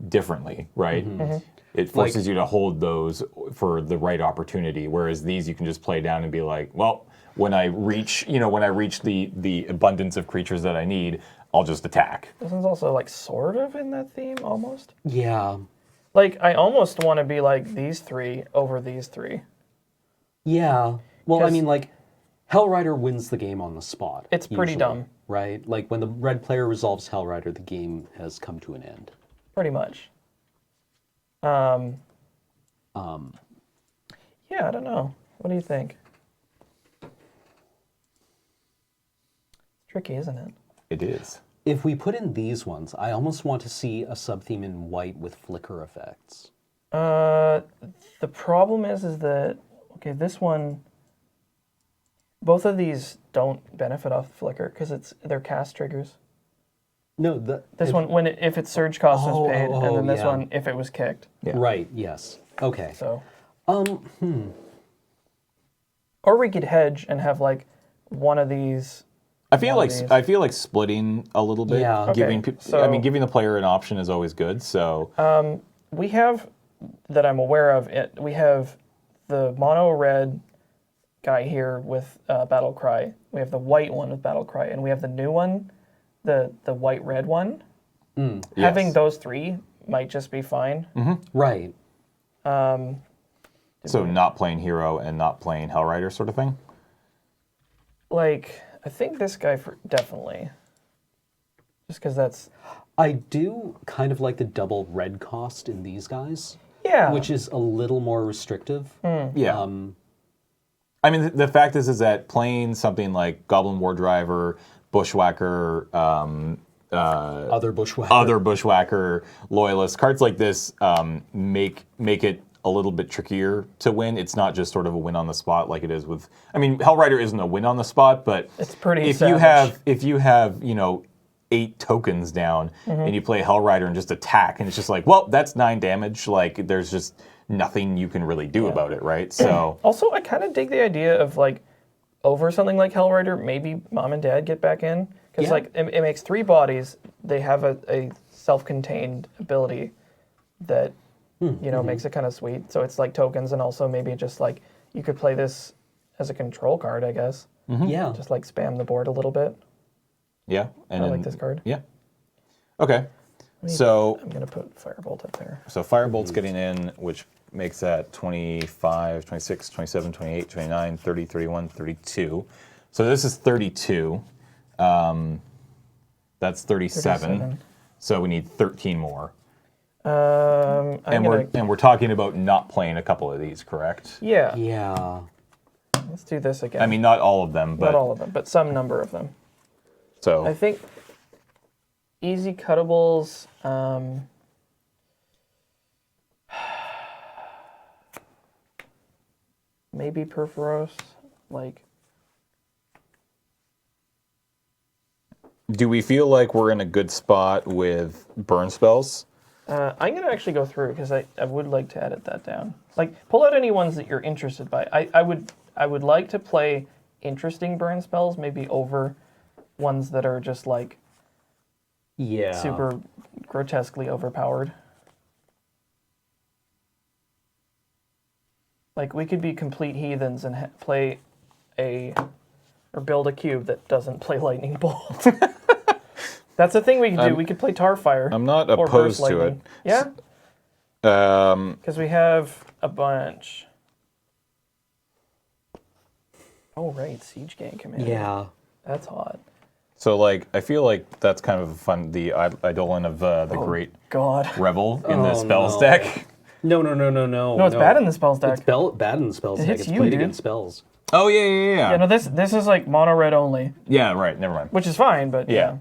differently, right? Mm-hmm. It forces you to hold those for the right opportunity, whereas these you can just play down and be like, well, when I reach the abundance of creatures that I need, I'll just attack. This one's also like sort of in that theme, almost. Yeah. Like I almost want to be like these 3 over these 3. Yeah. Well, I mean, like, Hellrider wins the game on the spot. It's pretty dumb. Right? Like, when the red player resolves Hellrider, the game has come to an end. Pretty much. Yeah, I don't know. What do you think? It's tricky, isn't it? It is. If we put in these ones, I almost want to see a sub-theme in white with flicker effects. The problem is that, okay, this one, both of these don't benefit off flicker because they're cast triggers. No, this one if its surge cost is paid, and then this one if it was kicked. Yeah. Right. Yes. Okay. So. Or we could hedge and have like one of these. I feel like splitting a little bit. Yeah. Giving Okay, giving the player an option is always good. So. We have that I'm aware of. We have the mono red guy here with Battle Cry. We have the white one with Battle Cry, and we have the new one, the white-red one. Having those three might just be fine. Right. So not playing hero and not playing Hellrider sort of thing? Like, I think this guy definitely. Just because that's... I do kind of like the double red cost in these guys. Yeah. Which is a little more restrictive. Yeah. I mean, the fact is that playing something like Goblin War Driver, Bushwhacker, Other Bushwhacker. other Bushwhacker, Loyalist, cards like this make it a little bit trickier to win. It's not just sort of a win on the spot like it is with... I mean, Hellrider isn't a win on the spot, but it's pretty if savage. you have 8 tokens down and you play Hellrider and just attack, and it's just like, well, that's 9 damage. Like, there's just nothing you can really do about it, right? So also, I kind of dig the idea of like over something like Hellrider, maybe Mom and Dad get back in because like it makes 3 bodies. They have a self-contained ability that makes it kind of sweet. So it's like tokens, and also maybe just like you could play this as a control card, I guess. Yeah. Just like spam the board a little bit. yeah, and I like this card. Yeah. Okay. So I'm gonna put Firebolt up there. So Firebolt's getting in, which makes that 25, 26, 27, 28, 29, 30, 31, 32. So this is 32. That's 37. So we need 13 more. We're talking about not playing a couple of these, correct? Yeah. Yeah. Let's do this again. I mean, not all of them, but not all of them, but some number of them. So I think easy cuttables. Maybe Perforos. Like, do we feel like we're in a good spot with burn spells? I'm gonna actually go through because I would like to edit that down. Like, pull out any ones that you're interested by. I would like to play interesting burn spells, maybe over ones that are just like super grotesquely overpowered. Like, we could be complete heathens and play or build a cube that doesn't play lightning bolt. That's the thing we could do. We could play Tarfire. I'm not or opposed Burst to Lightning. it. Yeah? Because we have a bunch. Oh, right. Siege Gang Commander. Yeah. That's hot. So, like, I feel like that's kind of fun, the Eidolon of the Great God. Rebel in the spells deck. No. No, it's bad in the spells deck. It's bad in the spells deck. hits It's you, played dude. against spells. Oh, yeah. Yeah, no, this is like mono red only, Yeah, right, never mind. which is fine, but Yeah.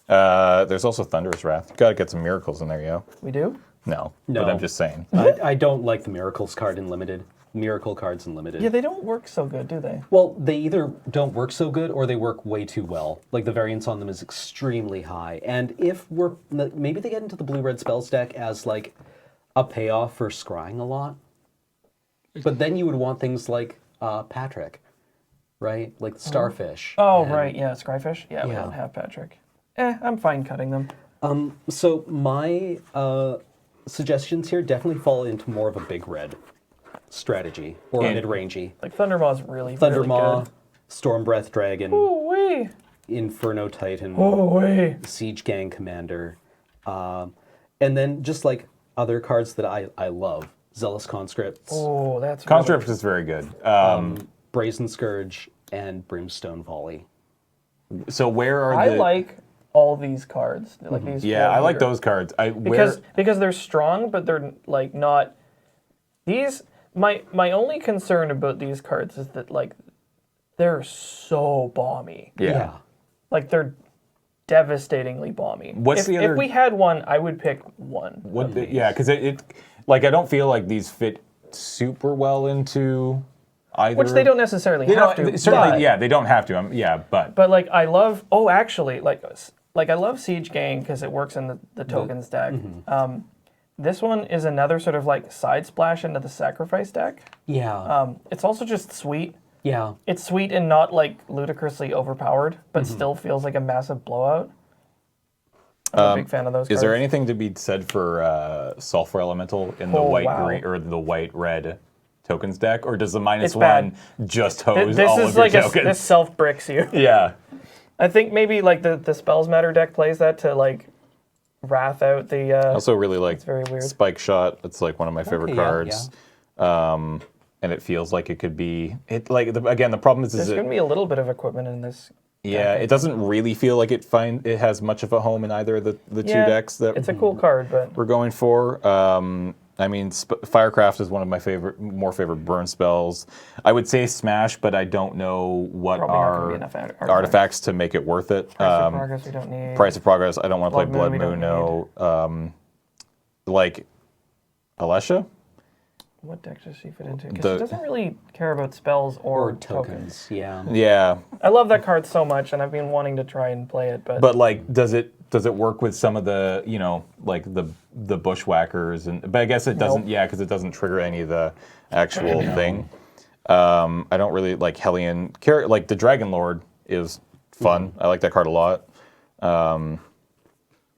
There's also Thunderous Wrath. Got to get some miracles in there, yo. We do? No, No. but I'm just saying. I don't like the Miracles card in Limited. Miracle cards in Limited. Yeah, they don't work so good, do they? Well, they either don't work so good or they work way too well. Like, the variance on them is extremely high. And if maybe they get into the blue-red spells deck as, like, a payoff for scrying a lot. But then you would want things like Patrick, right? Like Starfish. Oh, and- right, yeah, Scryfish. Yeah, we Yeah. don't have Patrick. I'm fine cutting them. So my suggestions here definitely fall into more of a big red strategy or And- mid-rangey. Like, Thundermaw's really, Thundermaw, really good. Stormbreath Dragon, Ooh-wee! Inferno Titan, Ooh-wee! Siege Gang Commander, and then just like other cards that I love. Zealous Conscripts, Oh, that's Conscript is very good. Brazen Scourge, and Brimstone Volley. So where are I the... like all these cards. Like these. Yeah, four I like here. those cards. Because they're strong, but they're like not. These my only concern about these cards is that like they're so bomby. Yeah. Like they're devastatingly bomby. What's the other- If we had one, I would pick one. Yeah, because it like I don't feel like these fit super well into either. Which they don't necessarily They have don't- to. certainly, but, yeah, they don't have to. But But like I love. Oh, actually, like I love Siege Gang because it works in the tokens deck. This one is another sort of like side splash into the sacrifice deck. Yeah. It's also just sweet. Yeah. It's sweet and not like ludicrously overpowered, but still feels like a massive blowout. I'm a big fan of those cards. is there anything to be said for Sulfur Elemental in the Oh, white wow. green or the white red tokens deck, or does the It's -1 bad. just hose This all is of your like tokens? this self bricks you. Yeah. I think maybe like the Spells Matter deck plays that to like wrath out the. I also really like very weird. Spike Shot. It's like one of my favorite Okay, yeah, cards. And it feels like it could be again the problem is There's going to be a little bit of equipment in this. yeah, it doesn't really feel like it has much of a home in either of the two decks that It's a cool card, but we're going for. I mean, Firecraft is one of my more favorite burn spells. I would say Smash, but I don't know what Probably not gonna be are enough artifacts to make it worth it. Price of Progress we don't need. Price of Progress, I don't want to play Blood Blood Moon, we Moon, don't no. Like, Alesha? What deck does she fit into? The- Because she doesn't really care about spells or Or tokens, yeah. Yeah, I love that card so much, and I've been wanting to try and play it, but but does it work with some of the, like the bushwhackers? But I guess it doesn't, yeah, because it doesn't trigger any of the actual thing. I don't really like Hellion. Like the Dragon Lord is fun. I like that card a lot.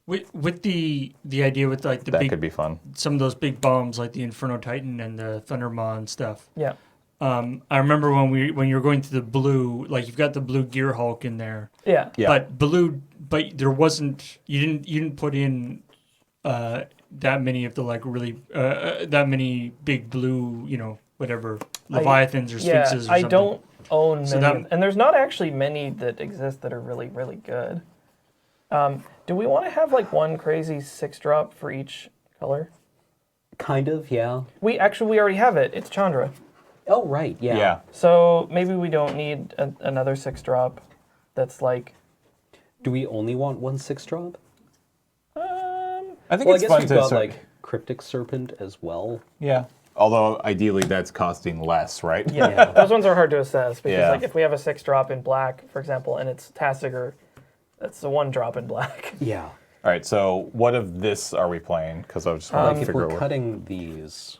With the idea with like the That big, could be fun. some of those big bombs like the Inferno Titan and the Thundermaw and stuff. yeah. I remember when you were going through the blue, like you've got the blue Gear Hulk in there. Yeah. Yeah. But there wasn't, you didn't put in that many of the like really that many big blue, whatever Leviathans or Yeah, Sphinxes or I something. don't own many, that- and there's not actually many that exist that are really, really good. Do we want to have like one crazy 6-drop for each color? Kind of, yeah. We already have it. It's Chandra. Oh, right, yeah. Yeah. So maybe we don't need another 6-drop that's like. Do we only want one 6-drop? I think Well, I it's guess fun we've to got, sort- like, Cryptic Serpent as well. yeah. Although ideally that's costing less, right? Yeah, those ones are hard to assess because Yeah. like if we have a 6-drop in black, for example, and it's Tasigur, that's the 1-drop in black. Yeah. All right. So what of this are we playing? Because I was just want to If figure we're out. cutting these,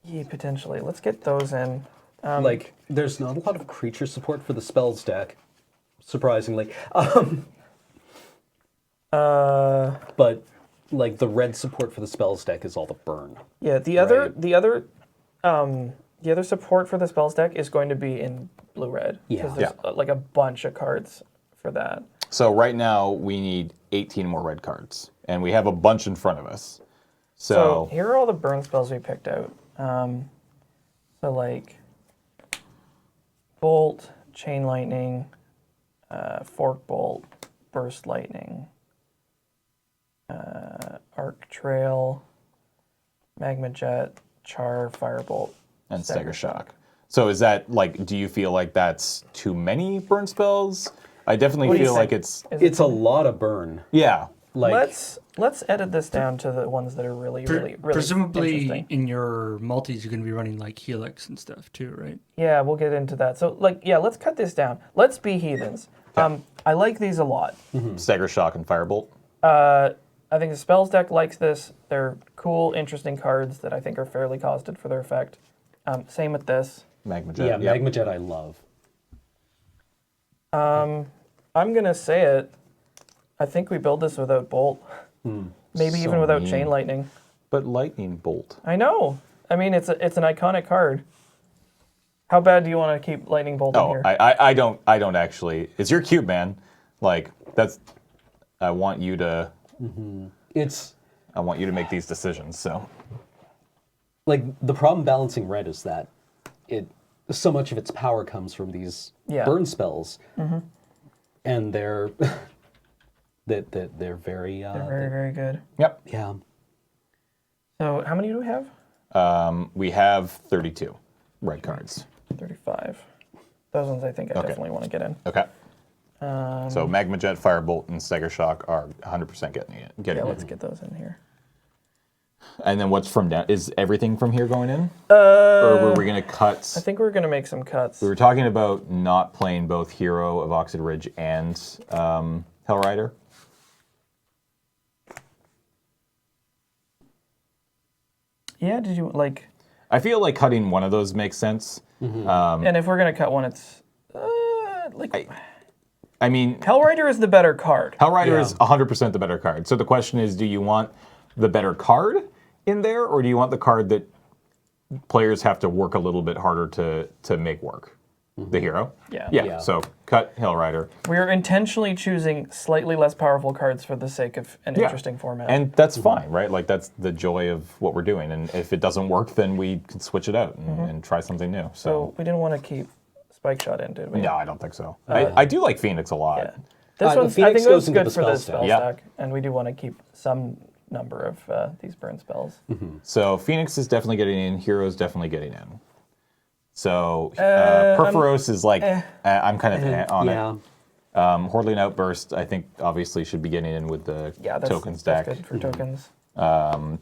Yeah, potentially. Let's get those in. like, there's not a lot of creature support for the spells deck, surprisingly. But, like, the red support for the spells deck is all the burn. Yeah, the other support for the spells deck is going to be in blue-red. Yeah. Because there's like a bunch of cards for that. So right now we need 18 more red cards, and we have a bunch in front of us. So So, here are all the burn spells we picked out. So like Bolt, Chain Lightning, Fork Bolt, Burst Lightning, Arc Trail, Magma Jet, Char, Firebolt, and Stagger Shock. So is that like? Do you feel like that's too many burn spells? I definitely What do you feel think? like it's It's a lot of burn. yeah. Like, Let's edit this down to the ones that are really Presumably interesting. in your multis you're going to be running like Helix and stuff too, right? Yeah, we'll get into that. So let's cut this down. Let's be heathens. I like these a lot. Stagger Shock and Firebolt. I think the spells deck likes this. They're cool, interesting cards that I think are fairly costed for their effect. Same with this. Magma Jet. yeah, yep. Magma Jet I love. I'm gonna say it. I think we build this without Bolt. Maybe even without mean. Chain Lightning. But Lightning Bolt. I know. I mean, it's an iconic card. How bad do you want to keep Lightning Bolt in Oh, here? I don't actually. It's your cube, man. Like that's. I want you to It's, make these decisions. So like, the problem balancing red is that so much of its power comes from these Yeah. burn spells. And they're they're very They're very, very good. yep. yeah. So how many do we have? We have 32 red cards. 35. Those ones I think I definitely want to get in. Okay. So Magma Jet, Firebolt, and Stagger Shock are 100% getting it. Yeah, let's get those in here. And then what's from down? Is everything from here going in? Or were we going to cut? I think we're going to make some cuts. We were talking about not playing both Hero of Oxid Ridge and Hellrider. Yeah, did you like... I feel like cutting one of those makes sense. and if we're going to cut one, it's... I mean, Hellrider is the better card. Hellrider is 100% the better card. So the question is, do you want the better card in there, or do you want the card that players have to work a little bit harder to make work. The hero? Yeah. Yeah. So cut Hail Rider. We're intentionally choosing slightly less powerful cards for the sake of an interesting format. And that's fine, right? Like, that's the joy of what we're doing. And if it doesn't work, then we can switch it out and try something new. So we didn't want to keep Spike Shot in, did we? No, I don't think so. I do like Phoenix a lot. Yeah. This one's, I Phoenix think, goes that's into good the for the spell spell stack. stack. And we do want to keep some number of these burn spells. So Phoenix is definitely getting in. Hero's definitely getting in. So Perforos is like, I'm kind of on it. Hordling Outburst, I think, obviously should be getting in with the tokens deck. That's good for tokens. Are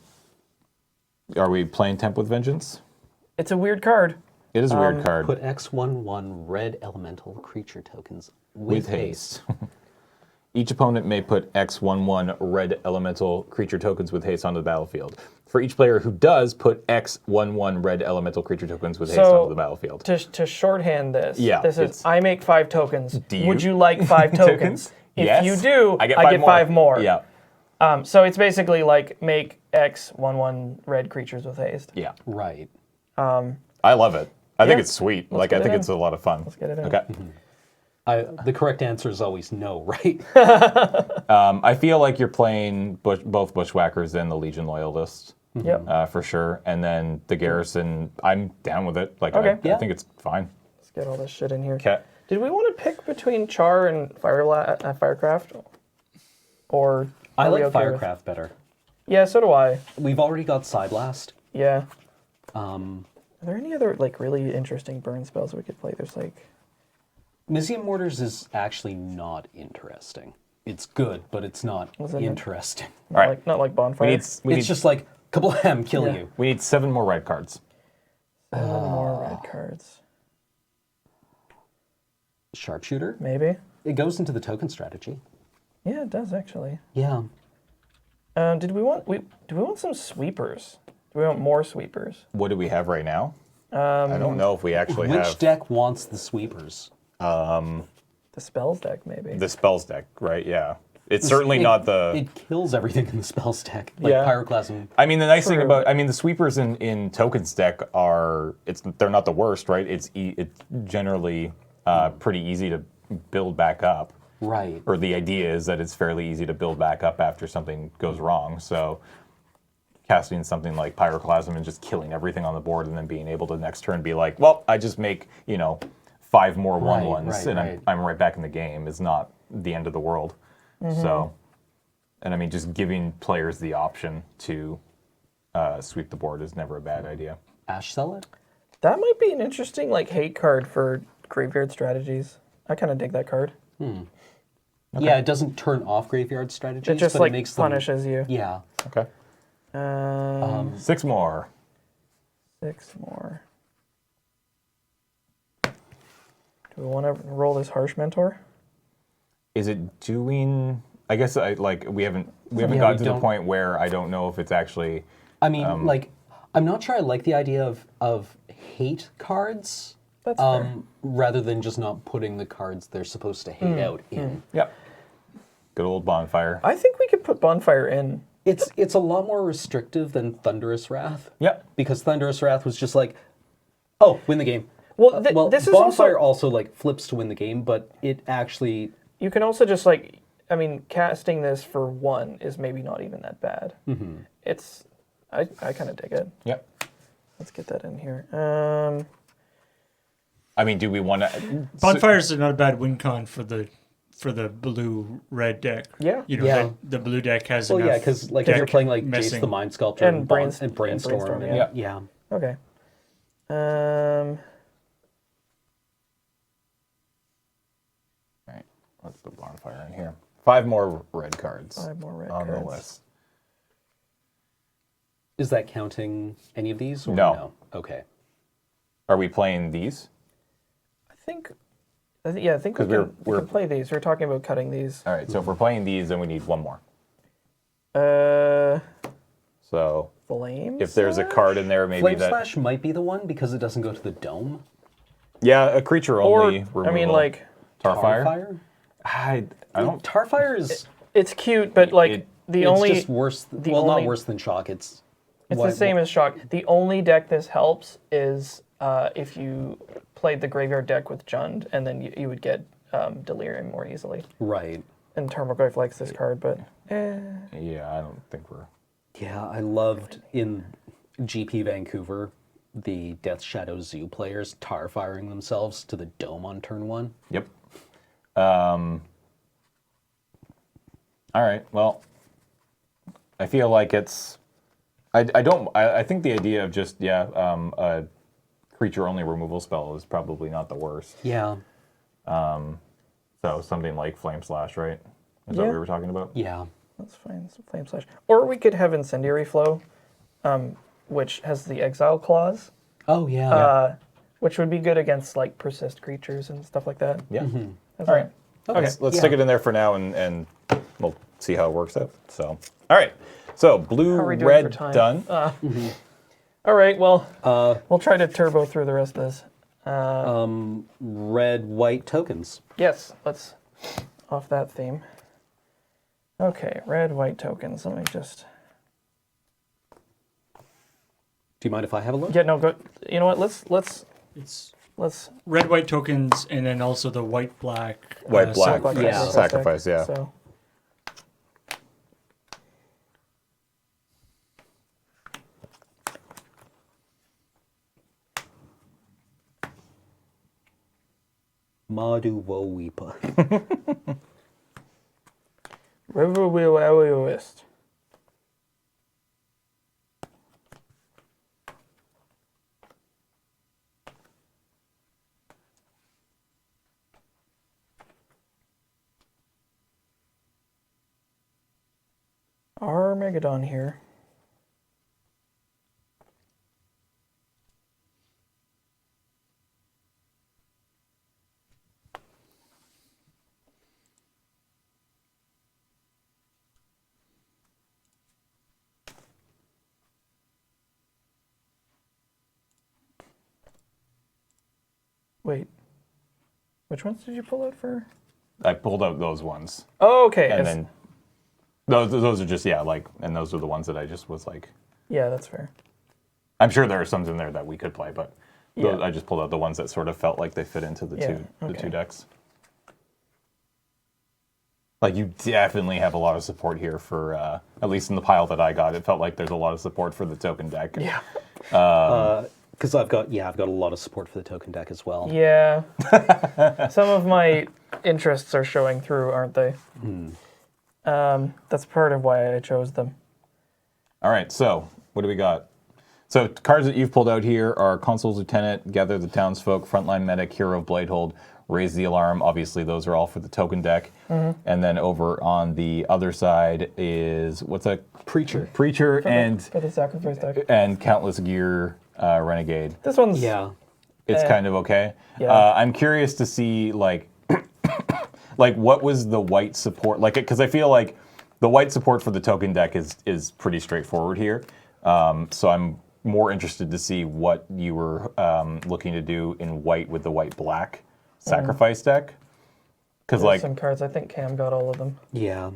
we playing Temp with Vengeance? It's a weird card. It is a weird card. Put X/1/1 red elemental creature tokens with haste. Each opponent may put X/1/1 red elemental creature tokens with haste onto the battlefield. For each player who does, put X/1/1 red elemental creature tokens with haste onto the battlefield. To shorthand this, Yeah, this is, I make 5 tokens. you? Would you like 5 tokens? If Yes. you do, I get 5 more. Yeah. So it's basically like make X/1/1 red creatures with haste. Yeah. Right. I love it. I think Yeah. it's sweet. Let's Like, get I it think in. it's a lot of fun. Let's get it in. Okay. The correct answer is always no, right? I feel like you're playing both Bushwhackers and the Legion Loyalists. Yep. For sure. And then the Garrison, I'm down with it. Like, Okay. I think it's fine. Let's get all this shit in here. Okay. Did we want to pick between Char and Firecraft? Or I are we like okay with- Firecraft better. Yeah, so do I. We've already got Side Blast. Yeah. Are there any other like really interesting burn spells we could play? There's like Mizium Mortars is actually not interesting. It's good, but it's not interesting. not like Bonfire. It's just like kablam, kill you. We need 7 more red cards. 7 more red cards. Sharpshooter. Maybe. It goes into the token strategy. Yeah, it does actually. Yeah. Do we want some sweepers? Do we want more sweepers? What do we have right now? I don't know if we actually have Which deck wants the sweepers? The spells deck, maybe. the spells deck, right? Yeah. It's certainly not the... It kills everything in the spells deck. Like Yeah. Pyroclasm. I mean, the nice thing True. about... I mean, the sweepers in tokens deck are... They're not the worst, right? It's generally pretty easy to build back up. Right. Or the idea is that it's fairly easy to build back up after something goes wrong. So casting something like Pyroclasm and just killing everything on the board and then being able to next turn be like, well, I just make, 5 more 1/1s and I'm right back in the game is not the end of the world. So, and I mean, just giving players the option to sweep the board is never a bad idea. Ash Zealot? That might be an interesting like hate card for graveyard strategies. I kind of dig that card. Yeah, it doesn't turn off graveyard strategies. It just but like it makes them, punishes you. Yeah. Okay. 6 more. 6 more. Do we want to roll this Harsh Mentor? Is it doing... I guess we haven't gotten to the don't- point where I don't know if it's actually... I mean, I'm not sure I like the idea of hate cards. That's fair. Rather than just not putting the cards they're supposed to hate out in. Yep. Good old Bonfire. I think we could put Bonfire in. It's a lot more restrictive than Thunderous Wrath. Yep. Because Thunderous Wrath was just like, oh, win the game. Well, this is Bonfire also... also like flips to win the game, but it actually... You can also just like... I mean, casting this for 1 is maybe not even that bad. It's... I kind of dig it. Yep. Let's get that in here. I mean, do we want to... Bonfires are not a bad win con for the blue-red deck. Yeah. Yeah. The blue deck has Well, enough. yeah, because like if you're playing like Jace messing. the Mind Sculptor And Brainstorm, Brainstorm, and, yeah. Okay. All right, let's put Bonfire in here. 5 more red cards 5 more red on cards. the list. Is that counting any of these? Or No. Okay. Are we playing these? I think we can play these. We're talking about cutting these. All right, so if we're playing these, then we need 1 more. So Flame if there's a Slash? card in there, maybe Flame that... Slash might be the one because it doesn't go to the dome. Yeah, a creature Or, only removal. I mean, like, Tarfire? Tarfire? I don't... Tarfire is... it's cute, but like It- the it's only just worse. the Well, only- not worse than Shock. It's It's the same as Shock. The only deck this helps is if you played the graveyard deck with Jund, and then you would get Delirium more easily. Right. And Tarmogoyf likes this card, but Yeah, I don't think we're... Yeah, I loved in GP Vancouver the Death Shadow Zoo players tar firing themselves to the dome on turn 1. Yep. All right, well, I feel like it's... I think the idea of just, a creature-only removal spell is probably not the worst. Yeah. So something like Flame Slash, right? Is that what we were talking about? Yeah. that's fine. It's a Flame Slash. Or we could have Incendiary Flow, which has the Exile clause. Oh, yeah. Which would be good against like persist creatures and stuff like that. Yeah. All right. Okay. Let's stick it in there for now, and we'll see how it works out. So, all right. So blue, How are we doing red, for time? done. All right. Well, we'll try to turbo through the rest of this. Red, white tokens. Yes. Let's off that theme. Okay. Red, white tokens. Let me just. Do you mind if I have a look? Yeah. No. Go. You know what? It's Let's. red white tokens and then also the white black. White, black. Yeah. Sacrifice, yeah. So. Madu Wo Weepa. River Will West. Armageddon here. Wait. Which ones did you pull out for? I pulled out those ones, Oh, okay. and then those are just and those are the ones that I just was like. Yeah, that's fair. I'm sure there are some in there that we could play, but Yeah. I just pulled out the ones that sort of felt like they fit into the okay. two decks. Like you definitely have a lot of support here for at least in the pile that I got. It felt like there's a lot of support for the token deck. Yeah. Because I've got a lot of support for the token deck as well. Yeah. Some of my interests are showing through, aren't they? That's part of why I chose them. All right, so what do we got? So cards that you've pulled out here are Consul's Lieutenant, Gather the Townsfolk, Frontline Medic, Hero of Bladehold, Raise the Alarm. Obviously, those are all for the token deck. And then over on the other side is, what's that? Preacher. Preacher For the sacrifice deck. and Countless Gear Renegade. This one's It's kind of okay. Yeah. I'm curious to see, like what was the white support? Because I feel like the white support for the token deck is pretty straightforward here. So I'm more interested to see what you were looking to do in white with the white-black sacrifice deck. Because There's some cards. I think Cam got all of them. Yeah.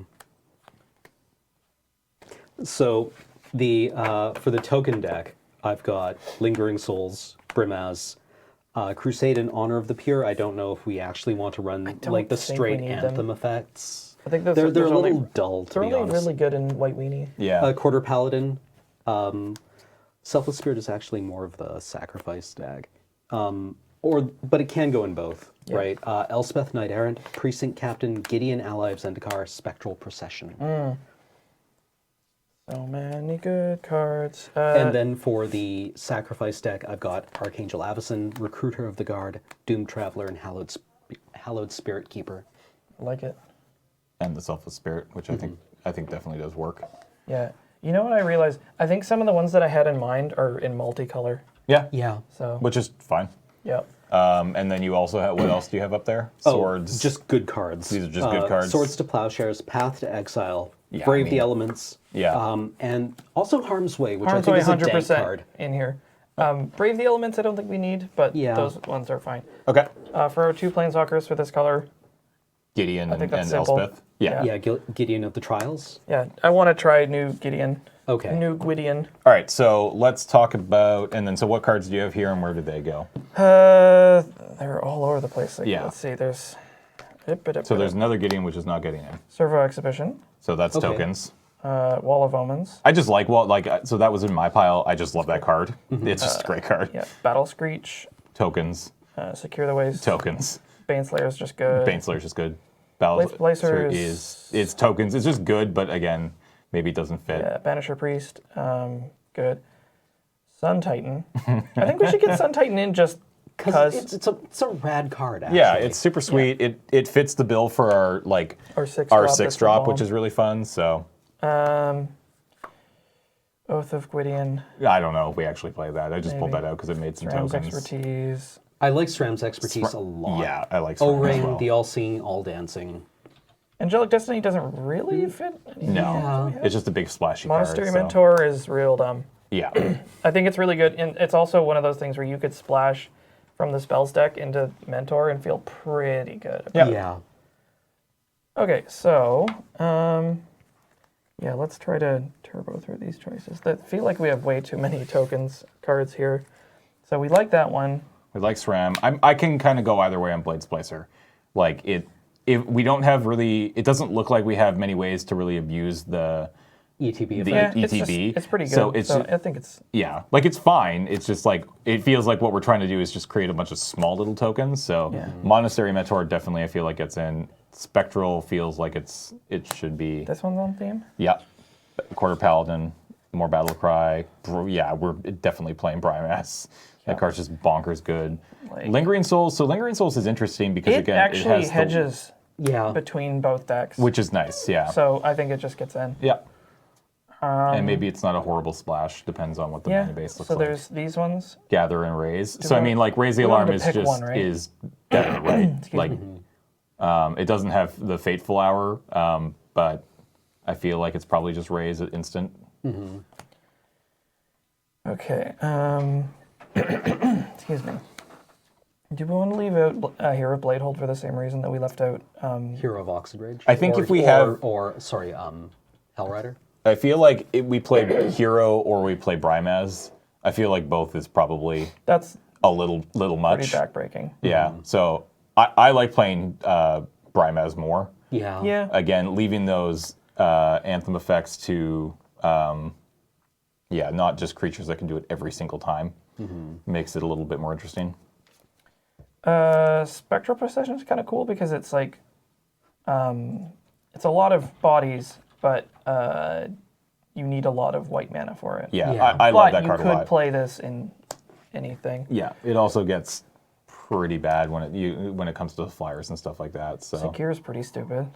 So the for the token deck, I've got Lingering Souls, Brimaz, Crusade in Honor of the Pure. I don't know if we actually want to run like the think we straight need anthem them. effects. I think They're a little dull, to They're be only honest. really good in White Weenie. yeah, Quarter Paladin. Selfless Spirit is actually more of the sacrifice deck. But it can go in both, right? Elspeth Knight Errant, Precinct Captain, Gideon Ally of Zendikar, Spectral Procession. So many good cards. And then for the sacrifice deck, I've got Archangel Avacyn, Recruiter of the Guard, Doomed Traveler, and Hallowed Spirit Keeper. I like it. and the Selfless Spirit, which I think definitely does work. Yeah. You know what I realized? I think some of the ones that I had in mind are in multicolor. Yeah, Yeah. So which is fine. yeah. And then you also have, what else do you have up there? Swords. Oh, just good cards. These are just good cards. Swords to Plowshares, Path to Exile, Yeah, Brave I the mean, Elements. yeah. And also Harm's Way, which Harm's I Way think is a dank 100% card. in here. Brave the Elements I don't think we need, but Yeah. those ones are fine. Okay. For our 2 Planeswalkers for this color, Gideon and that's simple. Elspeth. Yeah. Yeah, Gideon of the Trials. Yeah, I want to try new Gideon. Okay. New Gwydion. All right, so let's talk about, and then so what cards do you have here and where did they go? They're all over the place. Like, Yeah. Let's see, there's... So there's another Gideon which is not getting in. Servo Exhibition. So that's Okay. tokens. Wall of Omens. I just like, so that was in my pile. I just love that card. It's just a great card. Yeah, Battle Screech. Tokens. Secure the Waste. Tokens. Baneslayer's just good. Baneslayer's just good. Battle Placer is tokens. It's just good, but again, maybe it doesn't fit. Yeah, Banisher Priest. Good. Sun Titan. I think we should get Sun Titan in just because it's a rad card, actually. Yeah, it's super sweet. Yeah. It fits the bill for our six drop, which is really fun. So Oath of Gwydion. I don't know if we actually play that. I just pulled that out because it made some Ram's tokens. Expertise. I like SRAM's expertise a lot. Yeah, I like SRAM O-Ring, as well. the All-Seeing, All-Dancing. Angelic Destiny doesn't really fit. No, it's just a big splashy Monastery card. So. Mentor is real dumb. Yeah. I think it's really good, and it's also one of those things where you could splash from the spells deck into Mentor and feel pretty good. Yeah. Okay, so yeah, let's try to turbo through these choices. I feel like we have way too many tokens cards here. So we like that one. We like SRAM. I can kind of go either way on Blade Splicer. Like if we don't have really, it doesn't look like we have many ways to really abuse the ETB the effect. ETB. It's pretty good. So I think it's like it's fine. It's just like it feels like what we're trying to do is just create a bunch of small little tokens. So Monastery Mentor definitely I feel like gets in. Spectral feels like it should be. this one's on theme. Yeah. Quarter Paladin, more Battle Cry. Yeah, we're definitely playing Brymas. That card's just bonkers good. Like- Lingering Souls. So Lingering Souls is interesting because It again, actually it has hedges Yeah. between both decks, which is nice. Yeah. so I think it just gets in. Yeah. And maybe it's not a horrible splash. Depends on what the Yeah. mana base looks So like. there's these ones. Gather and raise. So we I mean, like raise the we wanted alarm to is pick just one, right? is better, right? like me. it doesn't have the fateful hour, but I feel like it's probably just raise at instant. Okay. Excuse me. Do we want to leave out Hero Bladehold for the same reason that we left out? Hero of Oxenrage. I think if we Hellrider. I feel like if we play Hero or we play Brimaz, I feel like both is probably That's a little much. pretty backbreaking. Yeah. So I like playing Brimaz more. Yeah. Yeah. Again, leaving those anthem effects to not just creatures that can do it every single time makes it a little bit more interesting. Spectral Procession is kind of cool because it's like it's a lot of bodies, but you need a lot of white mana for it. Yeah, Yeah. I love But that card a you lot. could play this in anything. Yeah, it also gets pretty bad when it comes to the flyers and stuff like that. So Secure is pretty stupid.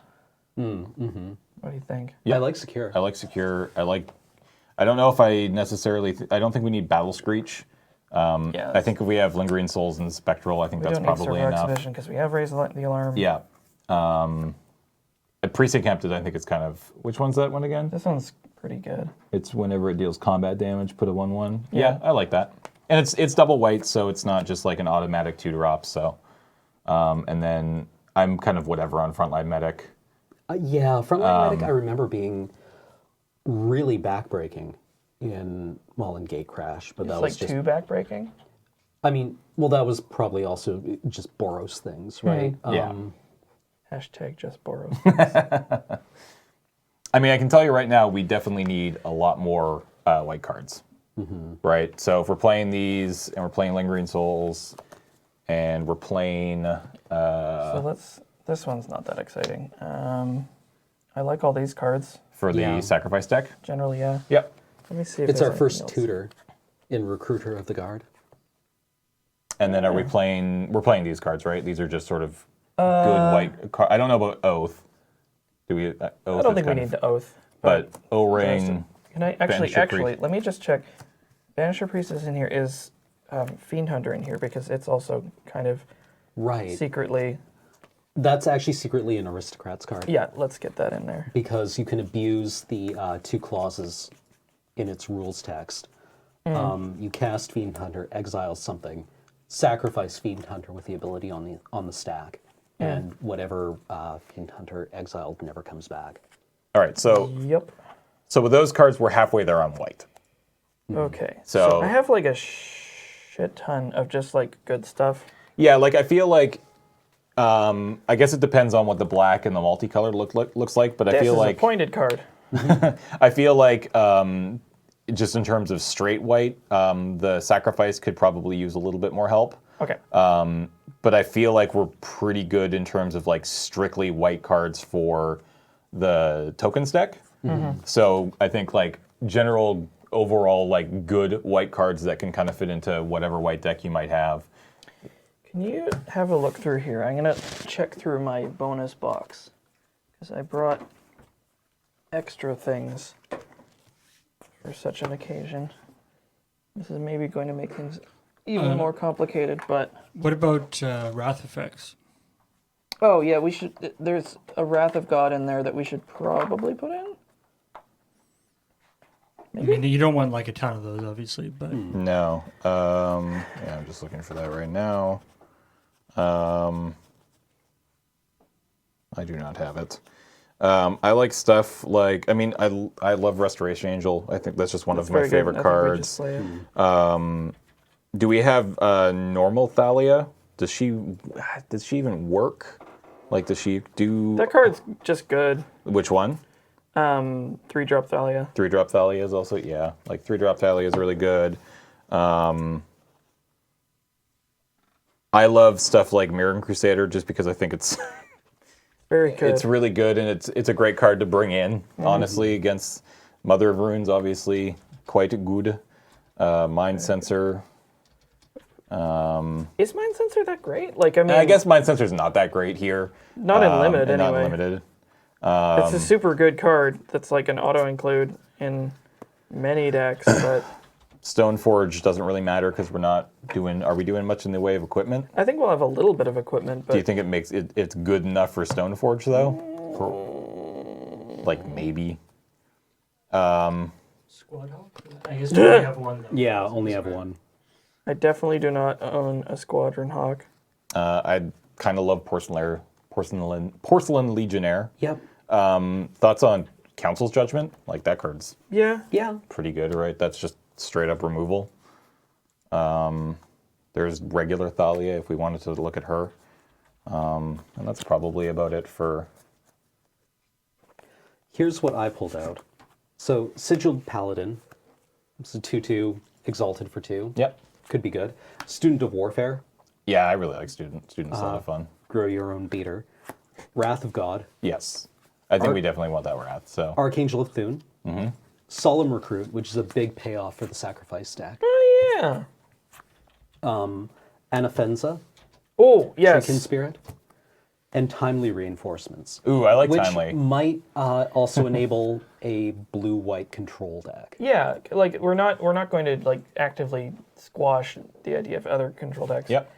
What do you think? Yeah. I like Secure. I like Secure. I don't know if I necessarily. I don't think we need Battle Screech. Yeah, I think if we have Lingering Souls and Spectral, I think we that's don't need probably Server enough. Exhibition because we have Raise the Alarm. Yeah. At Precinct Hampton, I think it's kind of. Which one's that one again? This one's pretty good. It's whenever it deals combat damage, put a 1/1. Yeah. I like that. And it's double white, so it's not just like an automatic 2-drop. So, and then I'm kind of whatever on Frontline Medic. Frontline Medic I remember being really backbreaking in Gatecrash, but It's that like was just. two backbreaking. I mean, well, that was probably also just Boros things, right? Yeah. Hashtag just Boros. I mean, I can tell you right now, we definitely need a lot more white cards, right? So if we're playing these, and we're playing Lingering Souls, and we're playing... So this one's not that exciting. I like all these cards. for the Yeah. Sacrifice deck. Generally, yeah. Yep. Let me see if It's there's our first anything else. tutor in Recruiter of the Guard. And then we're playing these cards, right? These are just sort of good white cards. I don't know about Oath. Do we? Oath I don't think we need the Oath. But O-Ring... Can I actually, Banisher Priest. let me just check. Banisher Priest is in here. Is Fiend Hunter in here? Because it's also kind of Right. secretly... That's actually secretly an Aristocrats card. Yeah, let's get that in there. Because you can abuse the two clauses in its rules text. You cast Fiend Hunter, exile something, sacrifice Fiend Hunter with the ability on the stack. and whatever Fiend Hunter exiled never comes back. All right, so Yep. with those cards, we're halfway there on white. Okay. So- I have like a shit ton of just like good stuff. Yeah, like I feel like, I guess it depends on what the black and the multicolor looks like, but I This feel is like a pointed card. I feel like just in terms of straight white, the sacrifice could probably use a little bit more help. Okay. But I feel like we're pretty good in terms of like strictly white cards for the tokens deck. So I think like general overall like good white cards that can kind of fit into whatever white deck you might have. Can you have a look through here? I'm going to check through my bonus box because I brought extra things for such an occasion. This is maybe going to make things even more complicated, but... What about Wrath effects? Oh, yeah, we should... There's a Wrath of God in there that we should probably put in. Maybe? I mean, you don't want like a ton of those, obviously, but... No. Yeah, I'm just looking for that right now. I do not have it. I like stuff like, I mean, I love Restoration Angel. I think that's just one of my favorite cards. Do we have normal Thalia? Does she even work? Like, does she do... That card's just good. Which one? 3-drop Thalia. 3-drop Thalia is also, yeah. Like, 3-drop Thalia is really good. I love stuff like Mirren Crusader just because I think it's... Very good. It's really good, and it's a great card to bring in, honestly, against Mother of Runes, obviously. Quite good. Mind Sensor. Is Mind Sensor that great? Like, I mean... I guess Mind Sensor's not that great here. Not in Limited, and anyway. Not in Limited. It's a super good card that's like an auto-include in many decks, but... Stoneforge doesn't really matter because we're not doing... Are we doing much in the way of equipment? I think we'll have a little bit of equipment, but... Do you think it makes it's good enough for Stoneforge, though? Like, maybe. Squad Hawk? I guess we only have one. Though. Yeah, only have one. I definitely do not own a Squadron Hawk. I kind of love Porcelain Legionnaire. Yep. Thoughts on Council's Judgment? Like, that card's Yeah. pretty good, right? That's just straight up removal. There's regular Thalia if we wanted to look at her. And that's probably about it for... Here's what I pulled out. So, Sigiled Paladin. It's a 2/2, Exalted for 2. Yep. Could be good. Student of Warfare. Yeah, I really like Student's a lot of fun. Grow your own beater. Wrath of God. Yes. I think we definitely want that Wrath, so... Archangel of Thune. Solemn Recruit, which is a big payoff for the sacrifice stack. Oh, yeah. Anafenza. Oh, yes. Chicken Spirit. And Timely Reinforcements. Ooh, I like which Timely. might also enable a blue-white control deck. Yeah, like we're not going to like actively squash the idea of other control decks. Yep.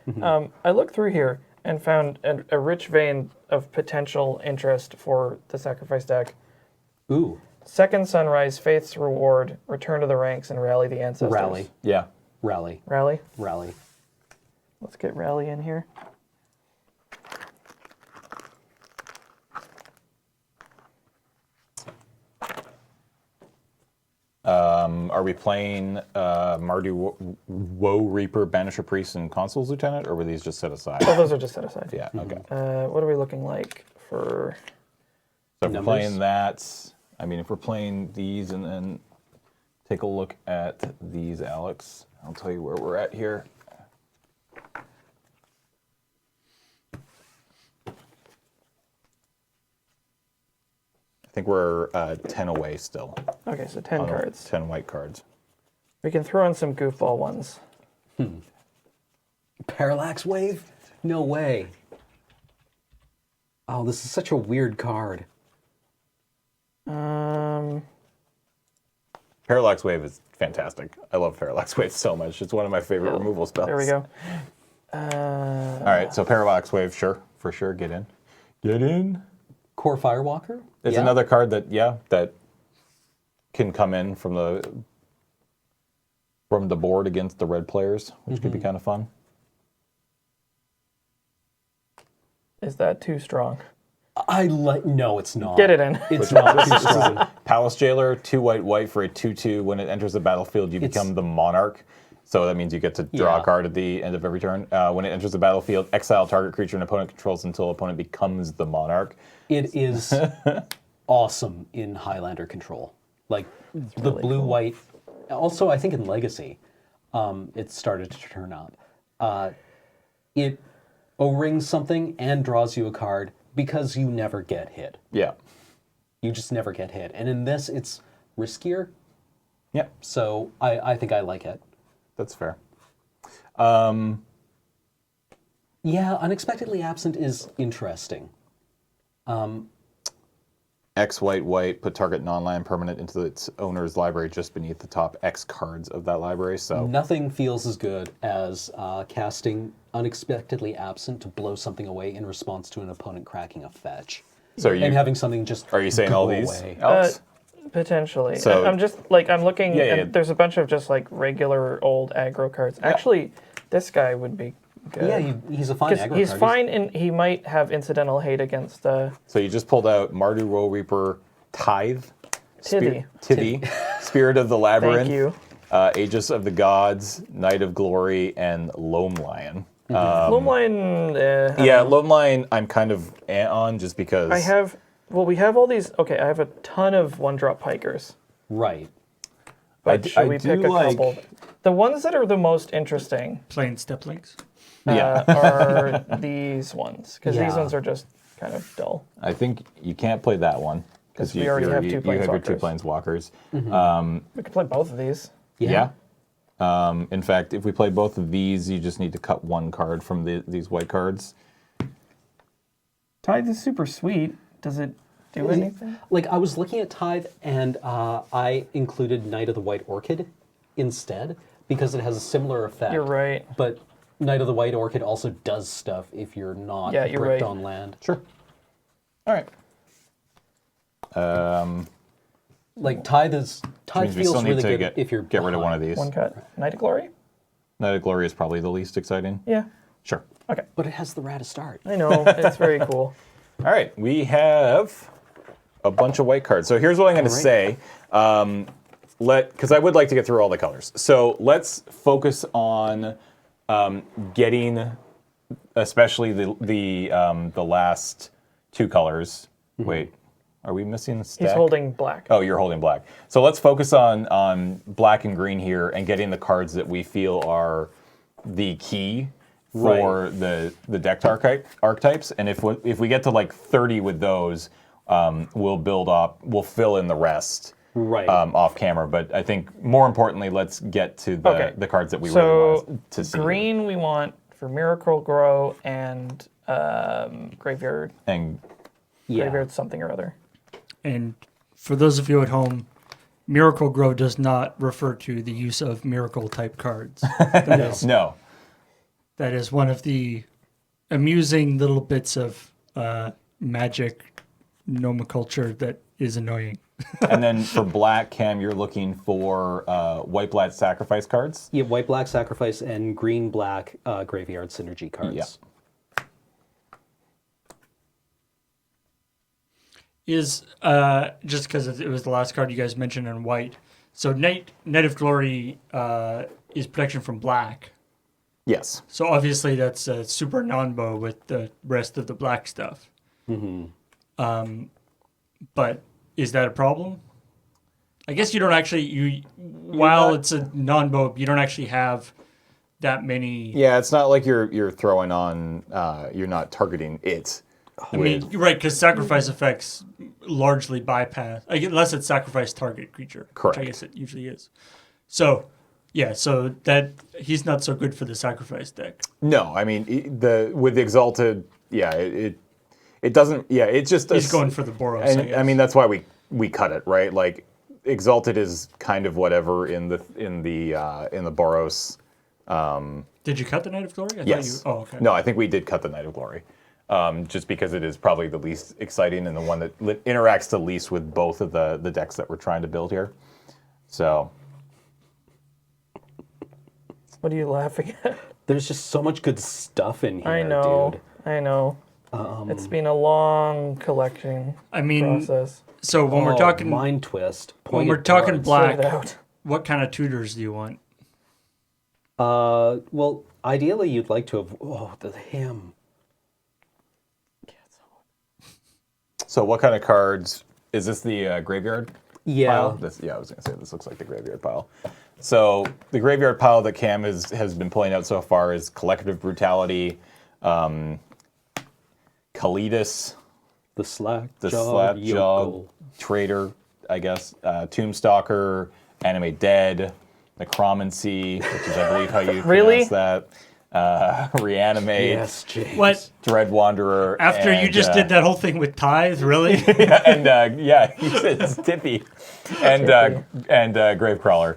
I looked through here and found a rich vein of potential interest for the sacrifice deck. Ooh. Second Sunrise, Faith's Reward, Return to the Ranks, and Rally the Ancestors. Rally. Yeah. Rally. Rally? Rally. Let's get Rally in here. Are we playing Mardu Woe Reaper, Banisher Priest, and Consul's Lieutenant, or were these just set aside? Oh, those are just set aside. Yeah, okay. What are we looking like for... So if Numbers? we're playing that, I mean, if we're playing these and then take a look at these, Alex, I'll tell you where we're at here. I think we're 10 away still. Okay, so 10 cards. 10 white cards. We can throw in some goofball ones. Parallax Wave? No way. Oh, this is such a weird card. Parallax Wave is fantastic. I love Parallax Wave so much. It's one of my favorite removal spells. There we go. All right, so Parallax Wave, sure, for sure, get in. Get in. Core Firewalker? It's another card that, that can come in from the board against the red players, which could be kind of fun. Is that too strong? No, it's not. Get it in. It's not too This is strong. Palace Jailer, 2 white for a 2/2. When it enters the battlefield, you become the Monarch. So that means you get to draw a card at the end of every turn. When it enters the battlefield, exile target creature an opponent controls until opponent becomes the Monarch. It is awesome in Highlander control. Like the really blue-white. Also, I think in Legacy, it started to turn up. It O-rings something and draws you a card because you never get hit. Yeah. You just never get hit. And in this, it's riskier. Yeah. So I think I like it. That's fair. Yeah, Unexpectedly Absent is interesting. X white, put target non-land permanent into its owner's library just beneath the top X cards of that library. So Nothing feels as good as casting Unexpectedly Absent to blow something away in response to an opponent cracking a fetch. So and having something just are you saying go all these, away. Alex? Potentially. So- I'm just like I'm looking, Yeah, yeah. and there's a bunch of just like regular old aggro cards. Actually, this guy would be good. Yeah, he's a fine 'Cause aggro he's card. fine, and he might have incidental hate against So you just pulled out Mardu Woe Reaper, Tithe, Tithy, Spirit of the Labyrinth, Thank you. Aegis of the Gods, Knight of Glory, and Loam Lion. Loam Lion. Yeah, Loam Lion I'm kind of on just because I have. Well, we have all these. Okay, I have a ton of 1-drop pikers. Right. But should we do pick a like- couple? The ones that are the most interesting Plain step links. are these ones, because these Yeah. ones are just kind of dull. I think you can't play that one because 'Cause we already have two you have your 2 planeswalkers. planeswalkers. We could play both of these. Yeah. In fact, if we play both of these, you just need to cut 1 card from these white cards. Tithe is super sweet. Does it do anything? Like, I was looking at Tithe, and I included Knight of the White Orchid instead, because it has a similar effect. You're right. But Knight of the White Orchid also does stuff if you're not Yeah, you're bricked right. on land. Sure. All right. Like, Tithe Means we feels still need really to good if you're get rid of one behind. of these. One cut. Knight of Glory? Knight of Glory is probably the least exciting. Yeah. Sure. Okay. But it has the raddest start. I know. It's very cool. All right, we have a bunch of white cards. So here's what I'm going to say. Because I would like to get through all the colors. So let's focus on getting, especially the last 2 colors. Wait, are we missing the stack? He's holding black. Oh, you're holding black. So let's focus on black and green here and getting the cards that we feel are the key for the decked archetypes. And if we get to like 30 with those, we'll fill in the rest off camera. But I think more importantly, let's get to the cards that we really want to see. Green we want for Miracle Grow and Graveyard. And Graveyard something or other. And for those of you at home, Miracle Grow does not refer to the use of miracle type cards. no. That is one of the amusing little bits of magic nomenclature that is annoying. And then for black, Cam, you're looking for white black sacrifice cards. Yeah, white black sacrifice and green black graveyard synergy cards. Yeah. Is just because it was the last card you guys mentioned in white. So Knight of Glory is protection from black. Yes. So obviously that's a super non-bow with the rest of the black stuff. But is that a problem? I guess you don't actually while it's a non-bow, you don't actually have that many. Yeah, it's not like you're throwing on. You're not targeting it. I mean, you're right, because sacrifice effects largely bypass, unless it's sacrifice target creature. Correct. Which I guess it usually is. So, yeah, so that he's not so good for the sacrifice deck. No, I mean with the exalted, yeah, it doesn't. Yeah, it's just He's going for the Boros. And I mean that's why we cut it, right? Like exalted is kind of whatever in the Boros. Did you cut the Knight of Glory? Yes. Oh, okay. No, I think we did cut the Knight of Glory. Just because it is probably the least exciting and the one that interacts the least with both of the decks that we're trying to build here. So. What are you laughing at? There's just so much good stuff in here, I know. dude. I know. It's been a long collecting process. So when we're talking Mind Twist, when we're talking black, Sort it out. what kind of tutors do you want? well, ideally you'd like to have the him. So what kind of cards? Is this the graveyard Yeah. pile? I was going to say this looks like the graveyard pile. So the graveyard pile that Cam has been pulling out so far is Collective Brutality, Kalidas, The Slack Slap Jog, Traitor, I guess, Tombstalker, Animate Dead, Necromancy, which is I believe how you Really? pronounce that. Reanimate. Yes, James. What? Dread Wanderer. After you just did that whole thing with Tithe, really? And it's Tippy. And Gravecrawler.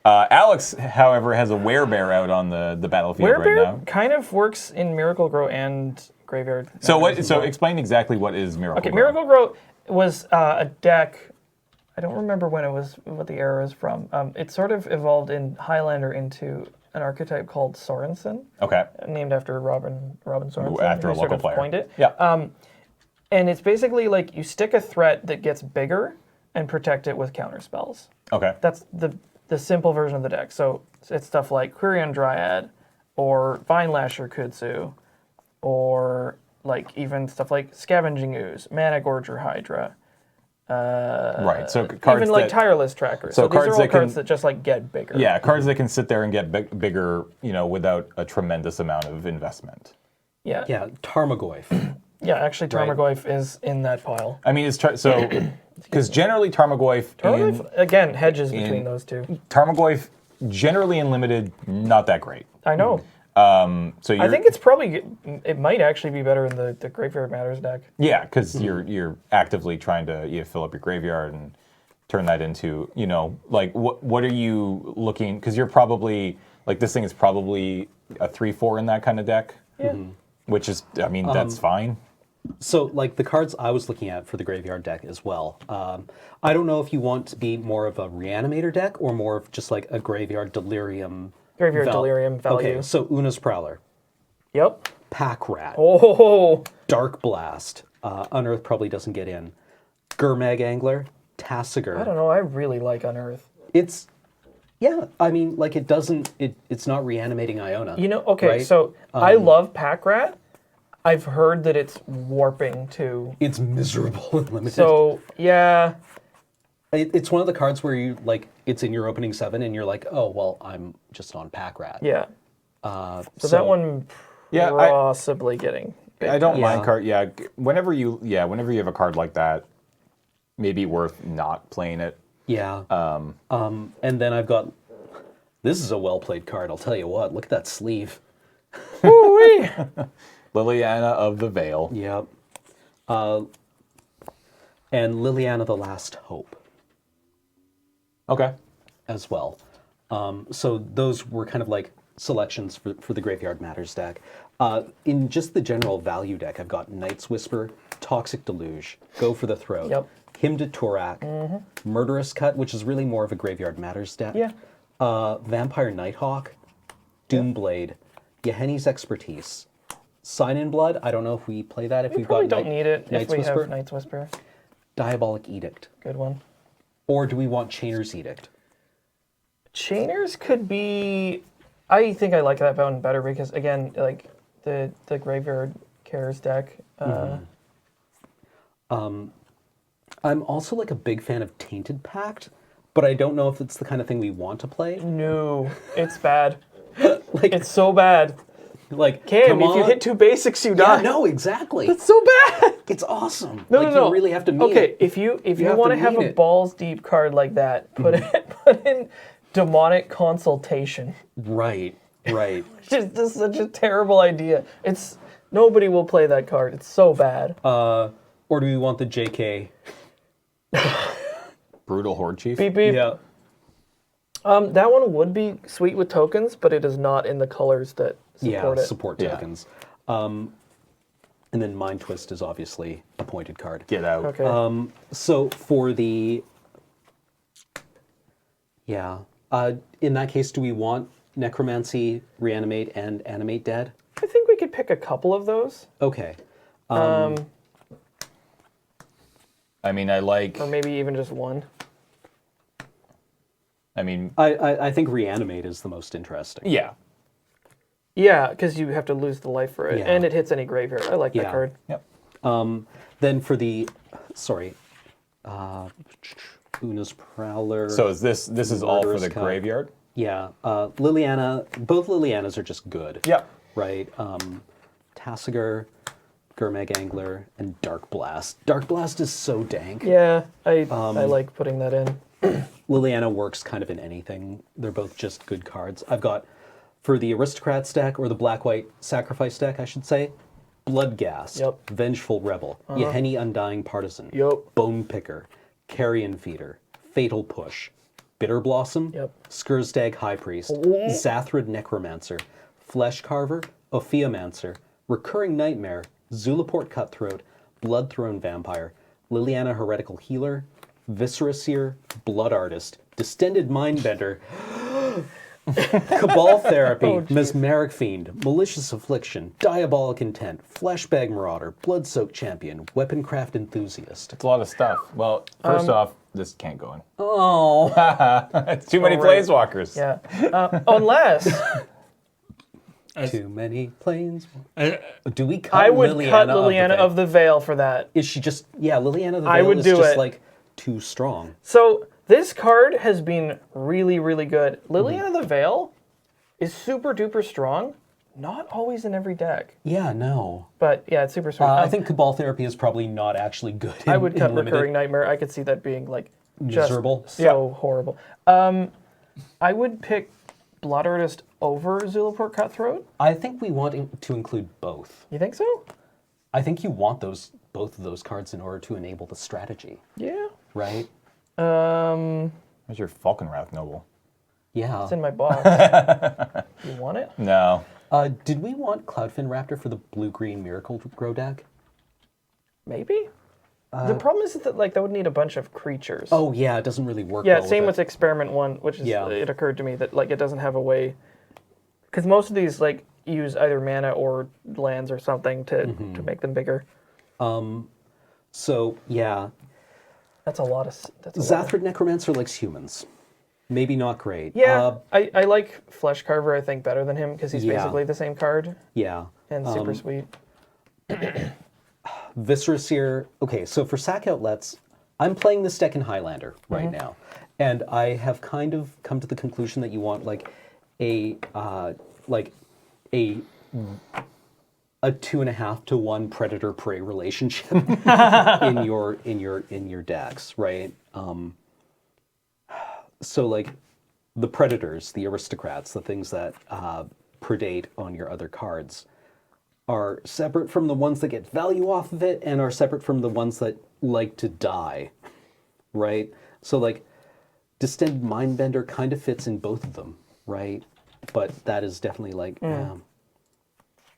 Alex, however, has a Werebear out on the battlefield right Werebear now. kind of works in Miracle Grow and Graveyard. So explain exactly what is Miracle Okay, Grow. Miracle Grow was a deck. I don't remember what the era is from. It sort of evolved in Highlander into an archetype called Sorensen, Okay. named after Robin Sorensen, After a who sort local of player. coined it. Yeah. And it's basically like you stick a threat that gets bigger and protect it with counter spells. Okay. That's the simple version of the deck. So it's stuff like Quirion Dryad, or Vine Lasher Kudzu, or like even stuff like Scavenging Ooze, Mana Gorger Hydra. Right. So cards Even like that, Tireless Tracker. so So these cards are all that can- cards that just like get bigger. yeah, cards that can sit there and get bigger, without a tremendous amount of investment. Yeah. Yeah, Tarmogoyf. Yeah, actually Tarmogoyf is in that pile. I mean, because generally Tarmogoyf Again, hedges between those two. Tarmogoyf generally in limited not that great. I know. So I think it might actually be better in the Graveyard Matters deck. yeah, because you're actively trying to fill up your graveyard and turn that into like what are you looking? Because you're probably like this thing is probably a 3/4 in that kind of deck. Yeah. Which is that's fine. So, like, the cards I was looking at for the Graveyard deck as well. I don't know if you want to be more of a Reanimator deck or more of just, like, a Graveyard Delirium. Delirium value. Okay, so Una's Prowler, Yep. Pack Rat, Oh. Dark Blast, Unearth probably doesn't get in, Gurmag Angler, Tassiger. I don't know. I really like Unearth. It's, yeah, I mean, like, it's not reanimating Iona. Okay, right? so I love Pack Rat. I've heard that it's warping too. It's miserable and limited. So, yeah. It's one of the cards where you, like, it's in your opening 7 and you're like, oh, well, I'm just on Pack Rat. Yeah. So that one possibly getting big. I don't mind card. Yeah, whenever you have a card like that, maybe worth not playing it. Yeah. And then I've got, this is a well-played card, I'll tell you what. Look at that sleeve. Woo-wee. Liliana of the Veil. Yep. And Liliana the Last Hope Okay. as well. So those were kind of like selections for the Graveyard Matters deck. In just the general value deck, I've got Night's Whisper, Toxic Deluge, Go for the Throat, Yep. Hymn to Torak, Murderous Cut, which is really more of a Graveyard Matters deck. Yeah. Vampire Nighthawk, Doomblade, Yeheni's Expertise, Sign in Blood. I don't know if we play that if We we've probably got don't need it Night's if we Whisper. have Night's Whisper. Diabolic Edict. Good one. Or do we want Chainer's Edict? Chainers could be... I think I like that one better because, again, like the Graveyard Cares deck. I'm also like a big fan of Tainted Pact, but I don't know if it's the kind of thing we want to play. No, it's bad. Like, It's so bad. like, Cam, come if you on. hit 2 basics, you Yeah, die. no, exactly. It's so bad. It's awesome. No, like, no. you really have to mean Okay, it. if you have want to to have mean a it. balls deep card like that, put in Demonic Consultation. Right. Just this is such a terrible idea. Nobody will play that card. It's so bad. Or do we want the JK? Brutal Horde Chief. Beep beep. Yeah. That one would be sweet with tokens, but it is not in the colors that support it. Support tokens. And then Mind Twist is obviously a pointed card. Get out. Okay. So for the... Yeah. In that case, do we want Necromancy, Reanimate, and Animate Dead? I think we could pick a couple of those. Okay. I mean, I like. Or maybe even just one. I mean, I think Reanimate is the most interesting. yeah. Yeah, because you have to lose the life for it, Yeah. and it hits any graveyard. I like that Yeah. card. Yep. Then for the, Una's Prowler. So is this is all for Murderous the Cut. graveyard? Yeah, Liliana, both Lilianas are just good. Yep. Right? Tassiger, Gurmag Angler, and Dark Blast. Dark Blast is so dank. Yeah, I like putting that in. Liliana works kind of in anything. They're both just good cards. I've got, for the Aristocrat stack, or the Black-White Sacrifice stack, I should say, Bloodghast, Yep. Vengeful Rebel, Yeheni Undying Partisan, Yup. Bone Picker, Carrion Feeder, Fatal Push, Bitter Blossom, Yep. Skurstag High Priest, Zathrid Necromancer, Flesh Carver, Ophiomancer, Recurring Nightmare, Zulaport Cutthroat, Bloodthrone Vampire, Liliana Heretical Healer, Viscera Seer, Blood Artist, Distended Mindbender, Cabal Therapy, Oh, geez. Mesmeric Fiend, Malicious Affliction, Diabolic Intent, Fleshbag Marauder, Bloodsoaked Champion, Weaponcraft Enthusiast. It's a lot of stuff. Well, first off, this can't go in. Oh. It's too many right. planeswalkers. Yeah. Unless Too many planes. I, Do we cut I would Liliana cut of the Liliana Veil? of the Veil for that. Is she just, yeah, Liliana of the Veil I would is do just it. like too strong. So this card has been really, really good. Liliana of the Veil is super duper strong. Not always in every deck, Yeah, no. but yeah, it's super strong. I think Cabal Therapy is probably not actually good in, I would cut in limited. Recurring Nightmare. I could see that being like just Miserable? so horrible. I would pick Blood Artist over Zulaport Cutthroat. I think we want to include both. You think so? I think you want both of those cards in order to enable the strategy, Yeah. right? Where's your Falconwrath Noble? Yeah. It's in my box. You want it? No. Did we want Cloudfin Raptor for the blue-green Miracle Grow deck? Maybe. The problem is that like that would need a bunch of creatures. Oh yeah, it doesn't really work. yeah. well Same with with Experiment 1, which is Yeah. it occurred to me that like it doesn't have a way, because most of these like use either mana or lands or something to make them bigger. So yeah, That's a lot of. That's a lot of- Zathrid Necromancer likes humans. Maybe not great. Yeah, I like Flesh Carver, I think, better than him because he's Yeah. basically the same card Yeah. and super sweet. Viscera Seer. Okay, so for sack outlets, I'm playing this deck in Highlander right now, and I have kind of come to the conclusion that you want like a 2.5 to 1 predator prey relationship in your decks, right? So like the predators, the aristocrats, the things that predate on your other cards are separate from the ones that get value off of it and are separate from the ones that like to die, right? So like Distended Mindbender kind of fits in both of them, right? But that is definitely like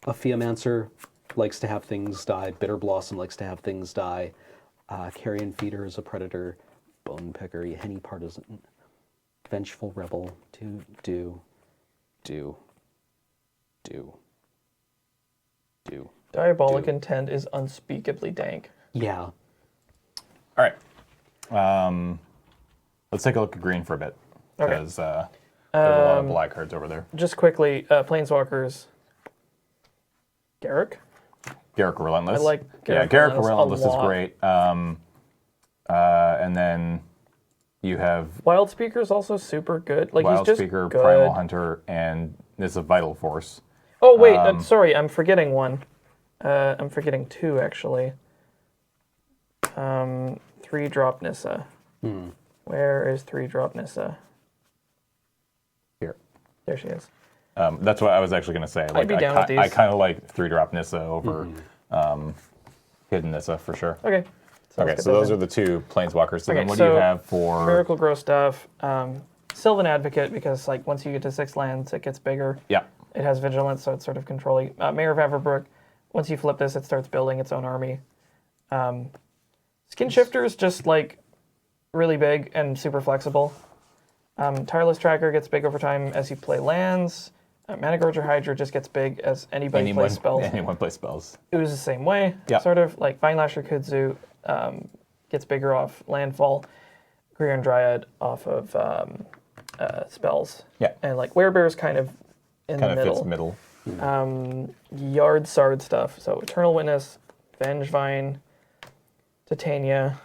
Ophiomancer likes to have things die. Bitter Blossom likes to have things die. Carrion Feeder is a predator. Bone Picker, Yeheni Partisan. Vengeful Rebel. Do. Diabolic Intent is unspeakably dank. Yeah. All right. Let's take a look at green for a bit. Okay. Because there's a lot of black cards over there. Just quickly, Planeswalkers. Garruk? Garruk Relentless. I like Yeah, Garruk Garruk Relentless a Relentless is lot. great. And then you have Wild Speaker's also super good. Like Wild he's just Speaker, good. Primal Hunter, and this is a Vital Force. Oh wait, sorry, I'm forgetting one. I'm forgetting two actually. 3-drop Nissa. Where is 3-drop Nissa? Here. There she is. That's what I was actually going to say. Like, be down with these. I kind of like 3-drop Nissa over Hidden Nissa for sure. Okay. Okay, so those are the two Planeswalkers. So Okay, then what do you so have for... Miracle Grow stuff. Sylvan Advocate, because like once you get to 6 lands, it gets bigger. Yeah. It has Vigilance, so it's sort of controlling. Mayor of Everbrook, once you flip this, it starts building its own army. Skin Shifter is just like really big and super flexible. Tireless Tracker gets big over time as you play lands. Managorger Hydra just gets big as anybody plays spells. Anyone plays spells. It was the same way, sort of. Like Vine Lasher Kudzu gets bigger off landfall. Grion Dryad off of spells. Yeah. And like Werebear's kind of in the middle. Fits middle. Yard Sard stuff. So Eternal Witness, Vengevine, Titania,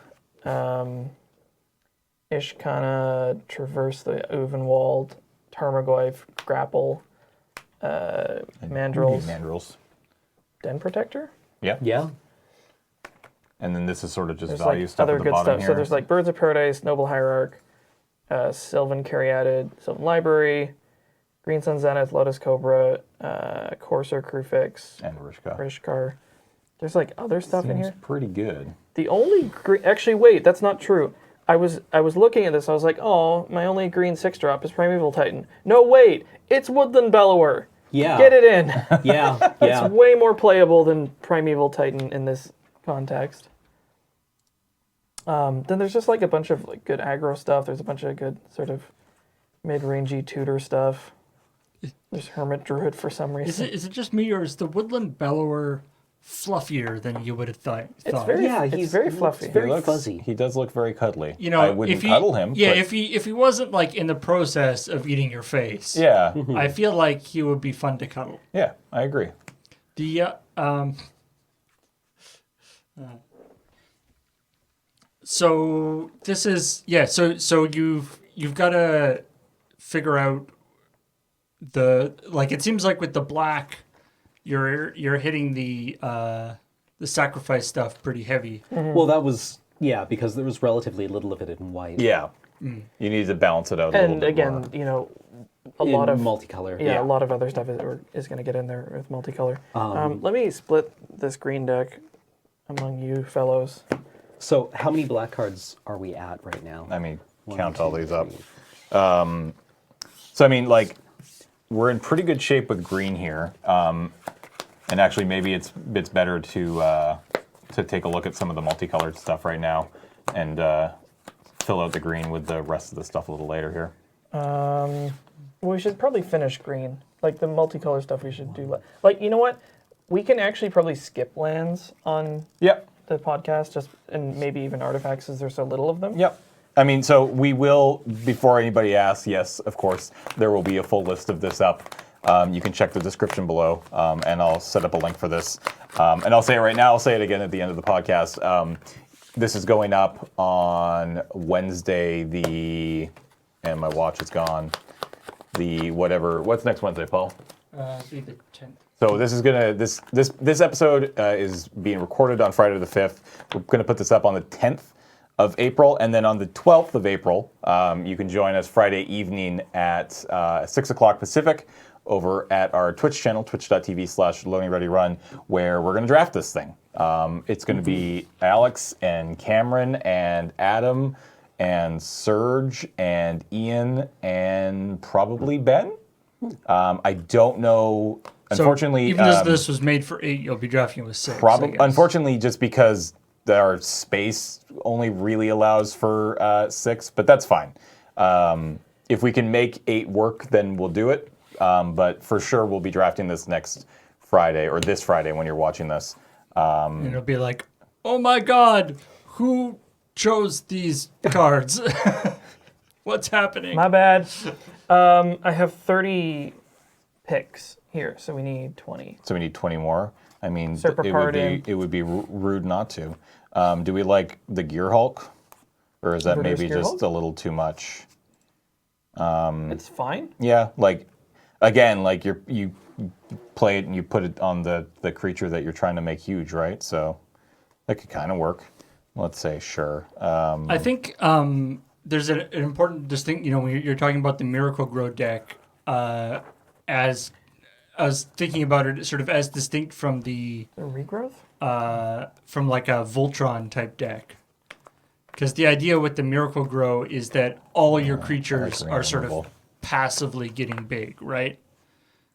Ishkana, Traverse the Uvenwald, Tarmogoyf, Grapple, Mandrills. Den Protector? Yeah. Yeah. And then this is sort of just There's value like stuff other at the good bottom stuff. here. So there's like Birds of Paradise, Noble Hierarch, Sylvan Caryatid, Sylvan Library, Green Sun Zenith, Lotus Cobra, Corsair Crewfix, and Rishkar. There's like other stuff in here. Pretty good. The only actually wait, that's not true. I was looking at this. I was like, oh, my only green 6-drop is Primeval Titan. No, wait, it's Woodland Bellower. Yeah. Get it in. Yeah. It's way more playable than Primeval Titan in this context. Then there's just like a bunch of like good aggro stuff. There's a bunch of good sort of mid-rangey tutor stuff. There's Hermit Druid for some reason. Is it just me, or is the Woodland Bellower fluffier than you would have thought? It's very fluffy. It's very fuzzy. He does look very cuddly. You know, I wouldn't cuddle him. Yeah, but if he wasn't like in the process of eating your face, yeah, I feel like he would be fun to cuddle. yeah, I agree. The so this is so you've got to figure out it seems like with the black you're hitting the sacrifice stuff pretty heavy. Well, that was because there was relatively little of it in white. Yeah, you need to balance it out a little And bit again, more. you know, a In lot of multicolor. a lot of other stuff is going to get in there with multicolor. Let me split this green deck among you fellows. So how many black cards are we at right now? I mean, 1, count all 2, these up. 3. So I mean, like, we're in pretty good shape with green here, and actually maybe it's better to take a look at some of the multicolored stuff right now, and fill out the green with the rest of the stuff a little later here. We should probably finish green. Like the multicolor stuff we should do. Like, you know what? We can actually probably skip lands on Yep. the podcast, and maybe even artifacts, as there's so little of them. Yep. I mean, so we will, before anybody asks, yes, of course, there will be a full list of this up. You can check the description below, and I'll set up a link for this. And I'll say it right now, I'll say it again at the end of the podcast. This is going up on Wednesday, and my watch is gone, what's next Wednesday, Paul? Be the 10th. So this is this episode is being recorded on Friday the 5th. We're gonna put this up on the 10th of April, and then on the 12th of April, you can join us Friday evening at 6 o'clock Pacific over at our Twitch channel, twitch.tv/LoadingReadyRun, where we're gonna draft this thing. It's gonna be Alex and Cameron and Adam and Serge and Ian and probably Ben. I don't know. Unfortunately, even though this was made for 8, you'll be drafting with 6. Unfortunately, just because our space only really allows for 6, but that's fine. If we can make 8 work, then we'll do it. But for sure, we'll be drafting this next Friday, or this Friday when you're watching this. And it'll be like, oh my God, who chose these cards? What's happening? My bad. I have 30 picks here, so we need 20. So we need 20 more. I mean, Serpapardin. it would be rude not to. Do we like the Gear Hulk, or is that Reduce maybe Gear just Hulk? a little too much? It's fine. Yeah, like again, like you play it and you put it on the creature that you're trying to make huge, right? So that could kind of work. Let's say sure. I think there's an important distinct. You know, when you're talking about the Miracle Grow deck, as I was thinking about it, sort of as distinct from the regrowth, from like a Voltron type deck. Because the idea with the Miracle Grow is that all your creatures are sort of passively getting big, right?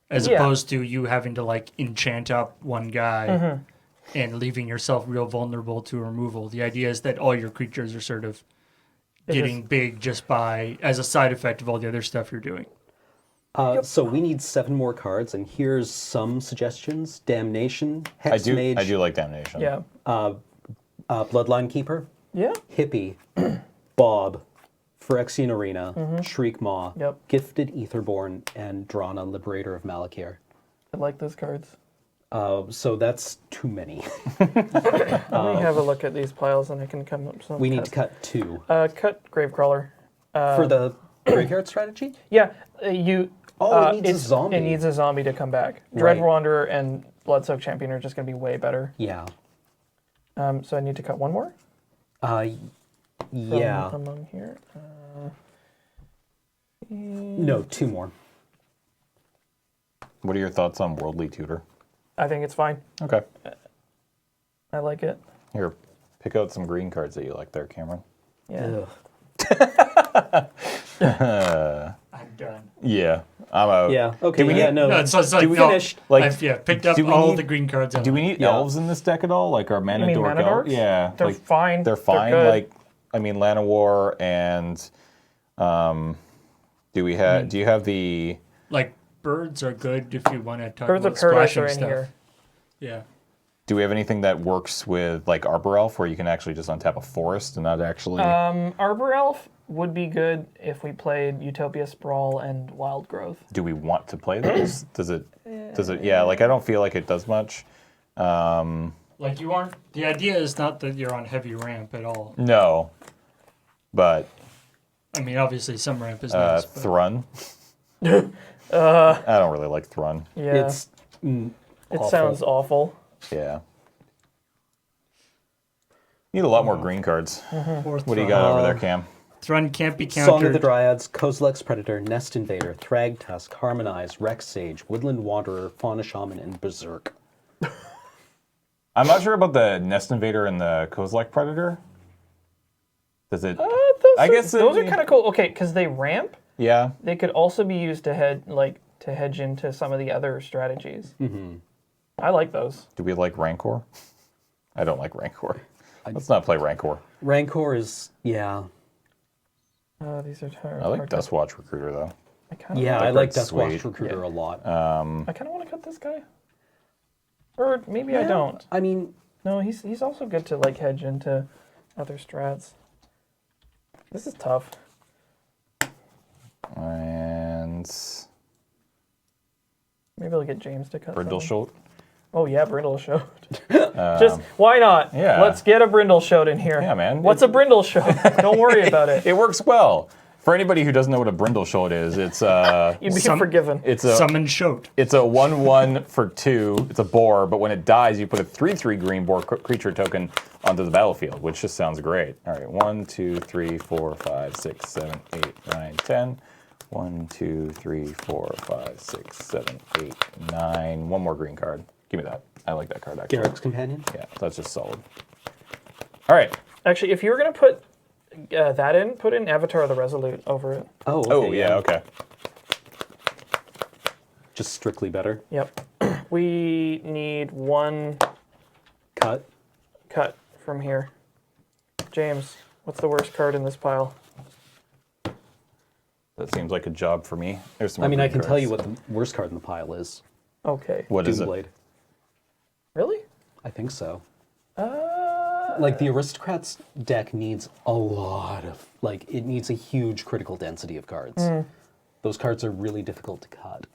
As opposed to you having to like enchant up one guy and leaving yourself real vulnerable to removal. The idea is that all your creatures are sort of getting big just by as a side effect of all the other stuff you're doing. So we need 7 more cards, and here's some suggestions. Damnation, Hex Mage. I do like Damnation. Yeah. Bloodline Keeper, Yeah. Hippie, Bob, Phyrexian Arena, Shriek Maw, Yep. Gifted Etherborn, and Drana, Liberator of Malakir. I like those cards. So that's too many. Let me have a look at these piles and I can come up with some. We need to cut 2. Cut Gravecrawler. For the graveyard strategy? Yeah, you. Oh, it needs a zombie. It needs a zombie to come back. Right. Dread Wanderer and Bloodsoaked Champion are just going to be way better. Yeah. So I need to cut one more? Yeah. From among here. No, 2 more. What are your thoughts on Worldly Tutor? I think it's fine. Okay. I like it. Here, pick out some green cards that you like there, Cameron. Yeah. I'm done. Yeah, I'm out. Yeah. Okay. we yeah. need- No. No, it's like, we no, finish? Like, I've picked up do we all need- the green cards. Do we need Yeah. elves in this deck at all? Like our mana You mean dork mana elf? dorks? Yeah, They're like, fine. They're fine. good. Like, I mean, Llanowar and do we have? Do you have the? like birds are good if you want to talk Birds about of Paradise splashing are in stuff. here. Yeah. Do we have anything that works with like Arbor Elf, where you can actually just untap a forest and not actually? Arbor Elf would be good if we played Utopia Sprawl and Wild Growth. Do we want to play those? Does it? Yeah. Like I don't feel like it does much. Like you aren't. The idea is not that you're on heavy ramp at all. No, but I mean, obviously some ramp is nice. But Thrun. I don't really like Thrun. Yeah. It's it awful. sounds awful. Yeah. Need a lot more green cards. or What do you got over there, Cam? Thrun can't be Song of the countered. Dryads, Kozilek's Predator, Nest Invader, Thragtusk, Harmonize, Rex Sage, Woodland Wanderer, Fauna Shaman, and Berserk. I'm not sure about the Nest Invader and the Kozilek Predator. Does it? I guess those are kind of cool. Okay, because they ramp. Yeah. They could also be used to hedge into some of the other strategies. Mm-hmm. I like those. Do we like Rancor? I don't like Rancor. Let's not play Rancor. Rancor is, yeah. These are I like Dustwatch Recruiter though. Yeah, That I like card's Dustwatch sweet. Recruiter a lot. I kind of want to cut this guy. Or maybe I don't. I mean, No, he's also good to like hedge into other strats. This is tough. And Maybe I'll get James to cut. Brindle something. Shoat. Oh yeah, Brindle Shoat. Just why not? yeah. Let's get a Brindle Shoat in here. Yeah, man. What's a Brindle Shoat? Don't worry about it. It works well. For anybody who doesn't know what a Brindle Shoat is, it's You'd be Some- forgiven. it's a Summon Shoat. It's a 1/1 for 2. It's a boar, but when it dies, you put a 3/3 green boar creature token onto the battlefield, which just sounds great. All right, 1, 2, 3, 4, 5, 6, 7, 8, 9, 10. 1, 2, 3, 4, 5, 6, 7, 8, 9. One more green card. Give me that. I like that card actually. Garrick's Companion. Yeah, that's just solid. All right. Actually, if you were gonna put that in, put in Avatar the Resolute over it. Oh, okay, Oh yeah. Okay. Just strictly better. Yep. We need one Cut. cut from here. James, what's the worst card in this pile? That seems like a job for me. There's some. I more mean, I green can tell you cards. what the worst card in the pile is. Okay. What is it? Doomblade. Really? I think so. Like, the Aristocrats deck needs a lot of, like, it needs a huge critical density of cards. Those cards are really difficult to cut.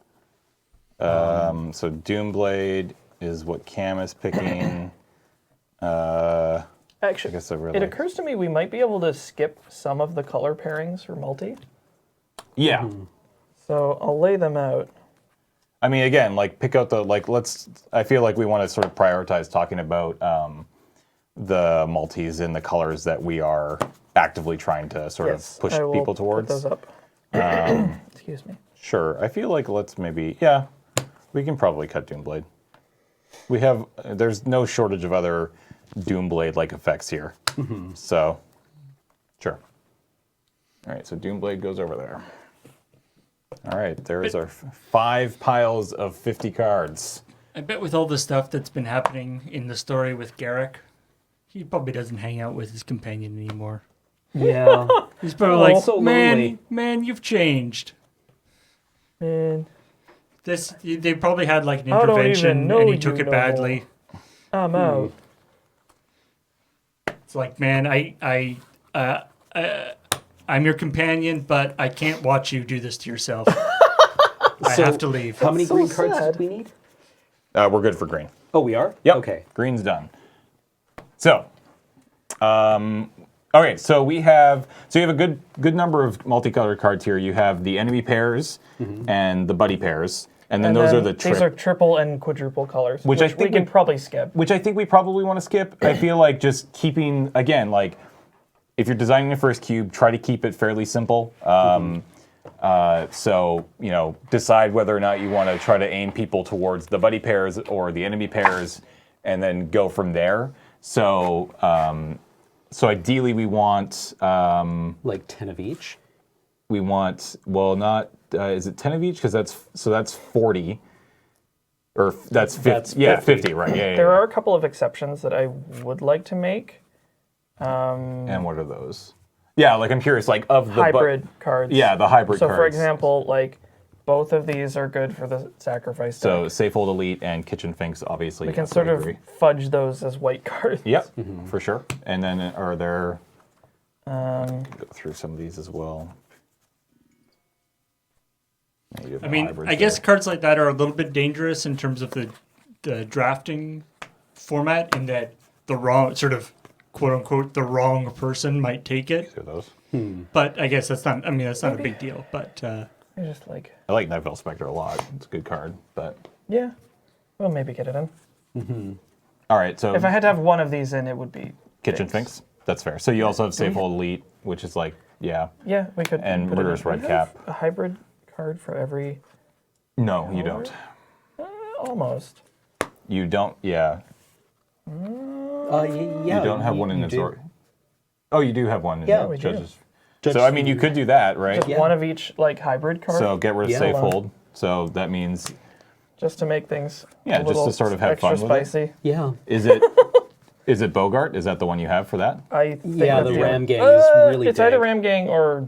So Doomblade is what Cam is picking. Actually, I guess I really. it occurs to me we might be able to skip some of the color pairings for multi. Yeah. So I'll lay them out. I mean, again, like pick out the I feel like we want to sort of prioritize talking about the multis in the colors that we are actively trying to sort of push I will people put towards. those up. Excuse me. Sure. I feel like let's maybe we can probably cut Doomblade. There's no shortage of other Doomblade like effects here. So sure. All right, so Doomblade goes over there. All right, there's our 5 piles of 50 cards. I bet with all the stuff that's been happening in the story with Garrick, he probably doesn't hang out with his companion anymore. Yeah. He's probably like, so man, lonely." man, you've changed. Man, They probably had like an I don't even intervention know and he you took it no badly. I'm out. It's like, man, I'm your companion, but I can't watch you do this to yourself. I So, have to leave. How many so green cards sad. do we need? We're good for green. Oh, we are? Yep. Okay. Green's done. So, okay, so you have a good number of multicolored cards here. You have the enemy pairs and the buddy pairs, and then those are the these are triple and quadruple colors, which I think we can probably skip. which I think we probably want to skip. I feel like just keeping, again, like if you're designing the first cube, try to keep it fairly simple. So, decide whether or not you want to try to aim people towards the buddy pairs or the enemy pairs, and then go from there. So, ideally we want Like 10 of each? we want, well, not is it 10 of each? Because that's 40, or that's 50. That's Yeah, 50. 50, right? Yeah. There are a couple of exceptions that I would like to make. And what are those? Yeah, like I'm curious, like of the Hybrid cards. Yeah, the hybrid So, cards. for example, like both of these are good for the sacrifice deck. So Safehold Elite and Kitchen Finks, obviously. we can yes, sort I of agree. fudge those as white cards. Yep, for sure. And then are there? Go through some of these as well. Maybe I mean, hybrids I guess there. cards like that are a little bit dangerous in terms of the drafting format, in that the wrong, sort of, quote unquote, the wrong person might take it. Through those. But I guess that's not a big deal. But I just like, I like Night Veil Spectre a lot. It's a good card, but yeah, we'll maybe get it in. all right. So If I had to have one of these in, it would be Kitchen Finks. That's fair. So you also have Safehold Elite, which is like Yeah, we could. And put it in. Murderous Do we Red have Cap. A hybrid card for every. No, you don't. Almost. You don't. Yeah, Yeah. you don't have one in you its do. order. Oh, you do have one in Yeah, the we do. Judges. Judge So I mean, you could do that, right? Just one of each like hybrid card. So get rid of Yeah. Safehold. So that means, just to make things Yeah, a just little to sort of have extra fun with it. spicy. Yeah. is it is it Bogart? Is that the one you have for that? I think Yeah, that's the Ram Gang is really It's either big. Ram Gang or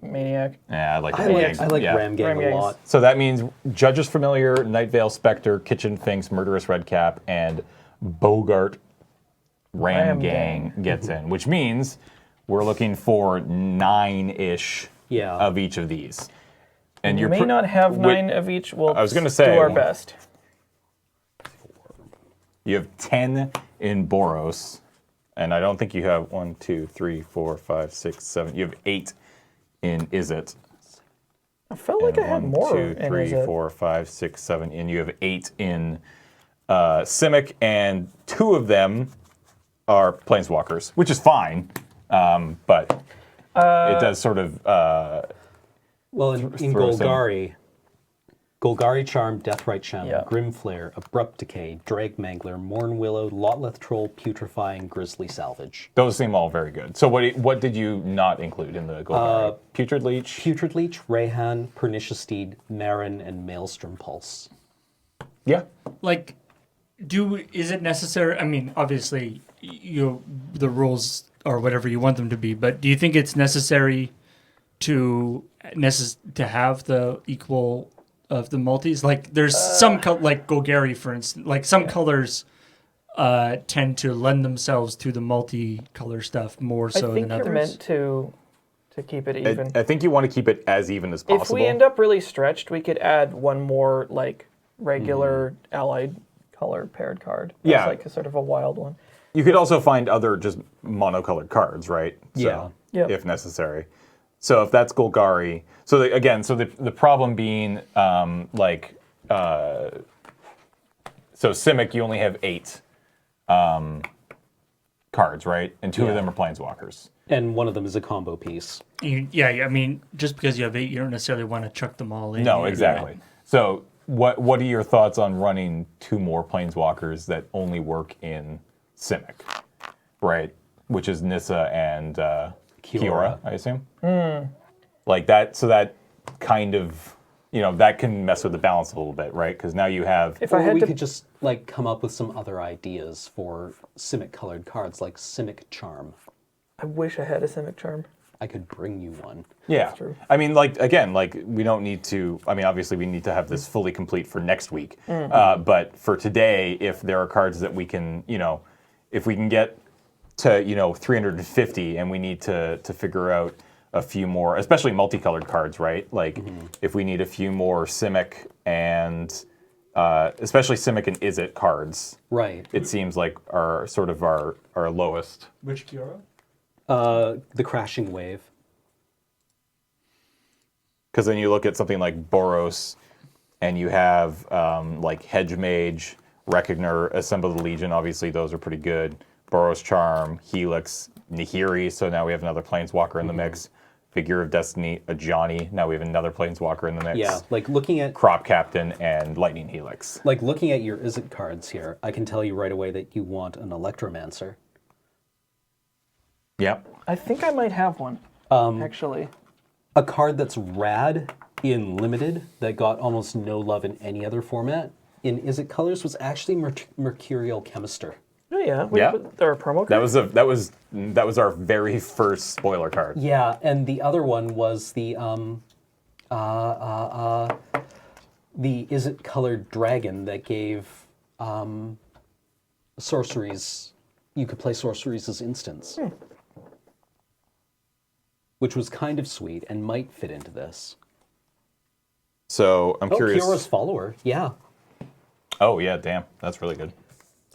Maniac. Yeah, I like I the like, Gang. I like Yeah. Ram Gang Ram a Gangs. lot. So that means Judges Familiar, Night Veil Spectre, Kitchen Finks, Murderous Red Cap, and Bogart Ram Ram Gang gets in, which means we're looking for 9-ish Yeah. of each of these. And You you're may pr- not have wi- 9 of each. We'll I was gonna say- do our best. You have 10 in Boros, and I don't think you have 1, 2, 3, 4, 5, 6, 7. You have 8 in Is It. I felt like I had 1, more 2, in 3, Is It. 4, 5, 6, 7, and you have 8 in Simic, and 2 of them are Planeswalkers, which is fine, but it does sort of Well, in throw some- Golgari Charm, Deathrite Shaman, Yeah. Grim Flare, Abrupt Decay, Drag Mangler, Morn Willow, Lotleth Troll, Putrefying, Grizzly Salvage. those seem all very good. So what did you not include in the Golgari? Putrid Leech? Putrid Leech, Rayhan, Pernicious Steed, Marin, and Maelstrom Pulse. Yeah. like, is it necessary? I mean, obviously, the rules are whatever you want them to be, but do you think it's necessary to have the equal of the multis? Like, there's some like Golgari, for instance, like some colors tend to lend themselves to the multicolor stuff more so I think than you're others. meant to keep it even. I think you want to keep it as even as If possible. we end up really stretched, we could add one more like regular allied color paired card. As Yeah. like a sort of a wild one. You could also find other just monocolored cards, right? Yeah. Yep. If necessary. So if that's Golgari, so the problem being so Simic, you only have 8 cards, right? And 2 of them are Planeswalkers. And one of them is a combo piece. Yeah, I mean, just because you have 8, you don't necessarily want to chuck them all in. No, exactly. So what are your thoughts on running 2 more Planeswalkers that only work in Simic, right? Which is Nissa and Kiora, I assume. Like that. So that kind of, that can mess with the balance a little bit, right? Because now you have. If I Or had we to could just like come up with some other ideas for Simic colored cards, like Simic Charm. I wish I had a Simic Charm. I could bring you one. Yeah. true. I mean, like, again, like, we don't need to, I mean, obviously we need to have this fully complete for next week. But for today, if there are cards that we can, if we can get to, 350 and we need to figure out a few more, especially multicolored cards, right? Like, if we need a few more Simic and, especially Simic and Izzet cards. Right. It seems like are sort of our lowest. Which Kiora? The Crashing Wave. Because then you look at something like Boros, and you have like Hedge Mage, Recogner, Assemble the Legion. Obviously, those are pretty good. Boros Charm, Helix, Nahiri. So now we have another Planeswalker in the mix. Figure of Destiny, Ajani. Now we have another Planeswalker in the mix. Yeah, like looking at Crop Captain and Lightning Helix. like looking at your Izzet cards here, I can tell you right away that you want an Electromancer. Yep. I think I might have one, actually. A card that's rad in Limited that got almost no love in any other format in Izzet colors was actually Mercurial Chemister. Oh, yeah. Yeah. There are promo That cards? was our very first spoiler card. Yeah, and the other one was the Izzet colored dragon that gave sorceries. You could play sorceries as instants. Which was kind of sweet and might fit into this. So I'm curious. Kiora's Follower, yeah. Oh yeah, damn, that's really good.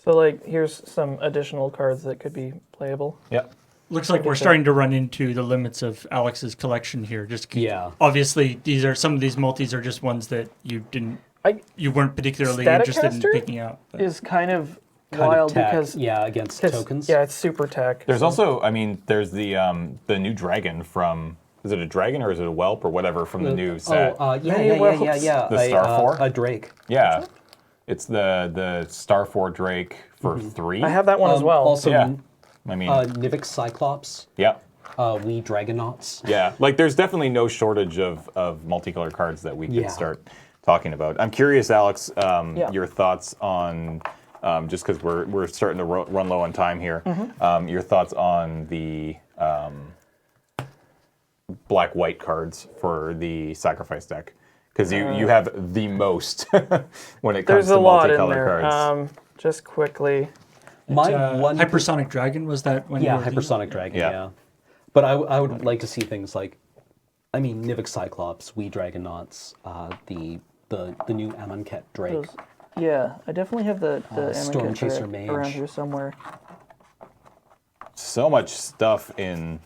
So, like, here's some additional cards that could be playable. Yep. Looks like we're starting to run into the limits of Alex's collection here. Yeah. Obviously, some of these multis are just ones that you weren't particularly Static interested in Caster picking out. But Is kind of Kind of wild tech, because against tokens. Yeah, it's super tech. There's also, I mean, there's the new dragon from. Is it a dragon or is it a whelp or whatever from the new set? Yeah. The Star Four? A Drake. Yeah, it's the Star 4 Drake for 3. I have that one as well. Also, Yeah. I mean, Nivix Cyclops. yeah, We Dragonauts. yeah. Like, there's definitely no shortage of multicolored cards that we could Yeah. start talking about. I'm curious, Alex, Yeah. your thoughts on. Just because we're starting to run low on time here, your thoughts on the black-white cards for the sacrifice deck, because you have the most when it comes There's to a lot in multicolored there. cards. Just quickly. My one. Hypersonic Dragon, was that when you Yeah, were thinking? Hypersonic Dragon, Yeah. yeah. But I would like to see things like, I mean, Nivix Cyclops, We Dragonauts, the new Amonkhet Drake. Those, yeah, I definitely have the Storm Amonkhet Chaser Drake Mage. around here somewhere. So much stuff in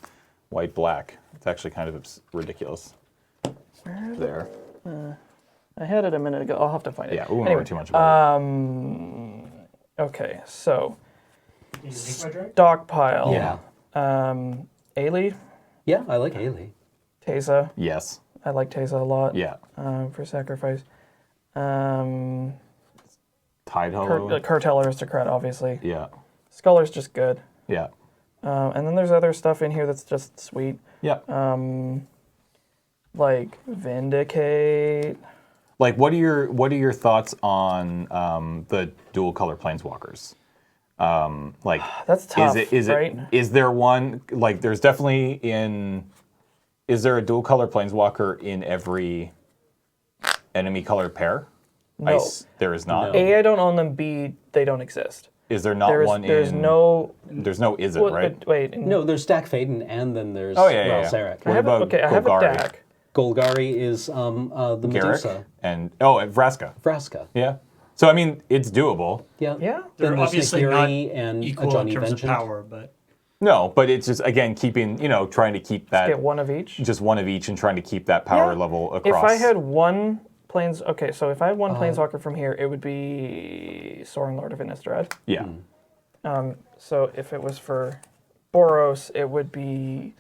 white-black. It's actually kind of ridiculous. There. I had it a minute ago. I'll have to find it. Yeah, we won't Anyway, worry too much about it. Okay, so Can you take my drag? stockpile. Yeah. Ailey, Yeah, I like Ailey. Teza. Yes. I like Teza a lot. Yeah. For sacrifice. Tide Hollow. Cartel Aristocrat, obviously. Yeah. Sculler's just good. Yeah. And then there's other stuff in here that's just sweet. Yeah. Like Vindicate. Like, what are your thoughts on the dual color planeswalkers? Like, That's tough, right? Is there one, like, there's definitely is there a dual color planeswalker in every enemy color pair? No. There is not. No. A, I don't own them. B, they don't exist. Is there not There's one there's in? no. There's no is it, Well, right? wait. No, there's Dak Faden, and then there's Oh, yeah. Zarek. What about I have a Golgari? deck. Golgari is the Garrick Medusa. and Vraska. Vraska. Yeah. So I mean, it's doable. Yeah. Yeah. Then They're there's obviously Nahiri not and equal in Ajani terms Vengeance. of power, but No, but it's just again keeping trying to keep that Get one of each. just one of each and trying to keep that power Yeah. level If across. I had one so if I had one planeswalker from here, it would be Soaring Lord of Innistrad. yeah. So if it was for Boros, it would be.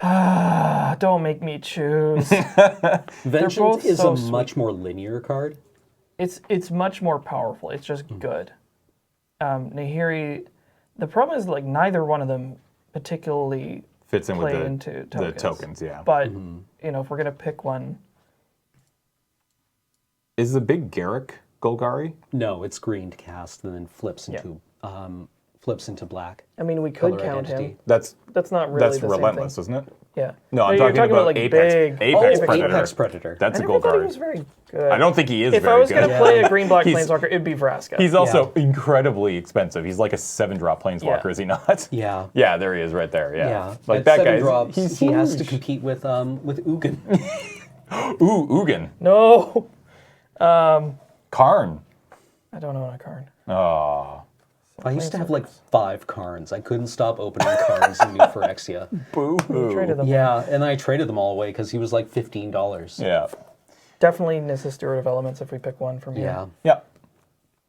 Don't make me choose. Vengeance both is so a sweet. much more linear card. It's much more powerful. It's just good. Nahiri, the problem is like neither one of them particularly Fits in with play the into the tokens. tokens, yeah. But if we're gonna pick one, Is the big Garrick Golgari? No, it's green to cast and then flips into flips into black. I mean, we could Color count identity. him. That's Not really the relentless, same thing. isn't it? Yeah. No, I'm you're talking about like Apex. big Apex Predator. Apex Predator. That's I a never gold thought he card. was very good. I don't think he is If very I was good. going to play a green-black He's- planeswalker, it'd be Vraska. He's also incredibly expensive. He's like a 7-drop planeswalker, Yeah. is he not? Yeah. Yeah, there he is right there. Yeah. Yeah. Like At that 7 guy. drops, He's he has to huge. compete with Ugin. Ooh, Ugin. No. Karn. I don't own a card. Oh. I used to have like 5 Karns. I couldn't stop opening Karns in New Phyrexia. Boo-hoo. Traded them. Yeah, and I traded them all away because he was like $15. Yeah. Definitely Nissa Steward of Elements if we pick one from here. Yeah. Yeah.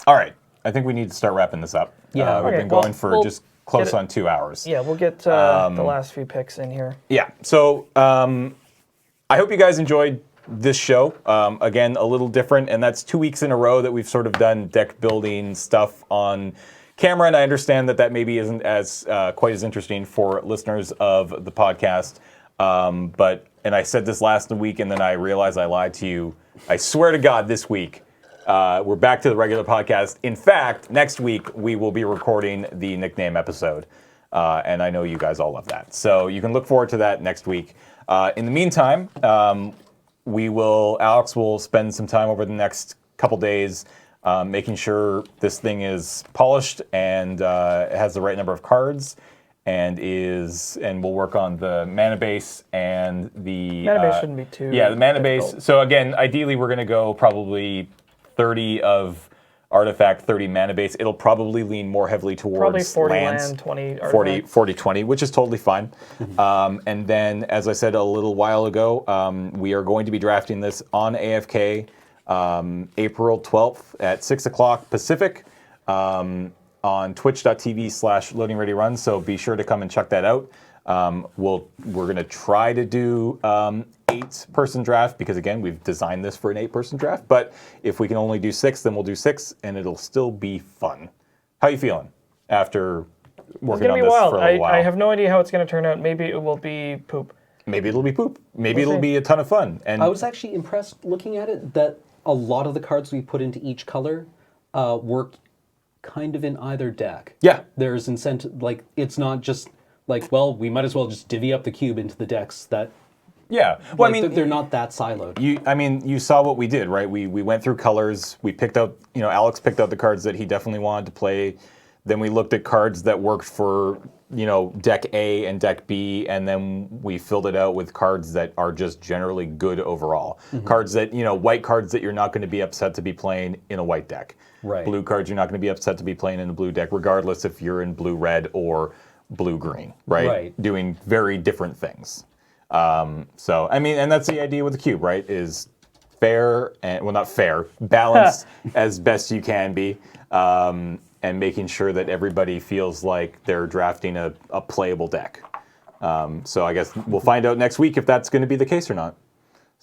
All right. I think we need to start wrapping this up. Yeah. We've Okay, been going well, for we'll just close get it- on 2 hours. Yeah, we'll get the last few picks in here. Yeah. So I hope you guys enjoyed this show. Again, a little different, and that's 2 weeks in a row that we've sort of done deck building stuff on camera, and I understand that maybe isn't as quite as interesting for listeners of the podcast. And I said this last week, and then I realized I lied to you. I swear to God, this week we're back to the regular podcast. In fact, next week we will be recording the nickname episode, and I know you guys all love that. So you can look forward to that next week. In the meantime, Alex will spend some time over the next couple days making sure this thing is polished and has the right number of cards, and we'll work on the mana base and the Mana base shouldn't be too the mana difficult. base. So again, ideally we're going to go probably 30 of artifact, 30 mana base. It'll probably lean more heavily towards Probably 40 lands. land, 20 40, artifact. 20, which is totally fine. And then, as I said a little while ago, we are going to be drafting this on AFK April 12th at 6 o'clock Pacific on twitch.tv/LoadingReadyRun. So be sure to come and check that out. We're going to try to do 8-person draft because, again, we've designed this for an 8-person draft. But if we can only do 6, then we'll do 6, and it'll still be fun. How you feeling after working on It's going to be this wild. for a little while? I have no idea how it's going to turn out. Maybe it will be poop. Maybe it'll be poop. Maybe We'll it'll see. be a ton of fun. And I was actually impressed looking at it that a lot of the cards we put into each color work kind of in either deck. Yeah. There's incentive, like, it's not just like, well, we might as well just divvy up the cube into the decks that, yeah. Well, like, I mean, they're not that siloed. you saw what we did, right? We went through colors. We picked out, Alex picked out the cards that he definitely wanted to play. Then we looked at cards that worked for, deck A and deck B, and then we filled it out with cards that are just generally good overall. Cards that, white cards that you're not going to be upset to be playing in a white deck. Right. Blue cards you're not going to be upset to be playing in a blue deck, regardless if you're in blue-red or blue-green, right? Right. Doing very different things. So, I mean, and that's the idea with the cube, right? Is fair, and well, not fair, balanced as best you can be, and making sure that everybody feels like they're drafting a playable deck. So I guess we'll find out next week if that's going to be the case or not.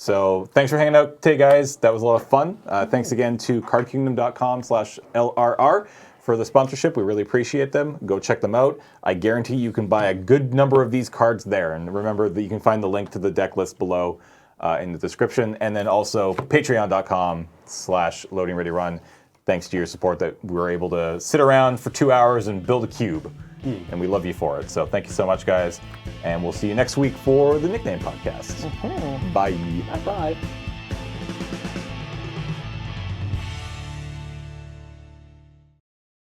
So thanks for hanging out today, guys. That was a lot of fun. Thanks again to cardkingdom.com/LRR for the sponsorship. We really appreciate them. Go check them out. I guarantee you can buy a good number of these cards there. And remember that you can find the link to the deck list below in the description. And then also patreon.com/LoadingReadyRun. Thanks to your support that we were able to sit around for 2 hours and build a cube. And we love you for it. So thank you so much, guys. And we'll see you next week for the Nickname Podcast. Bye. Bye.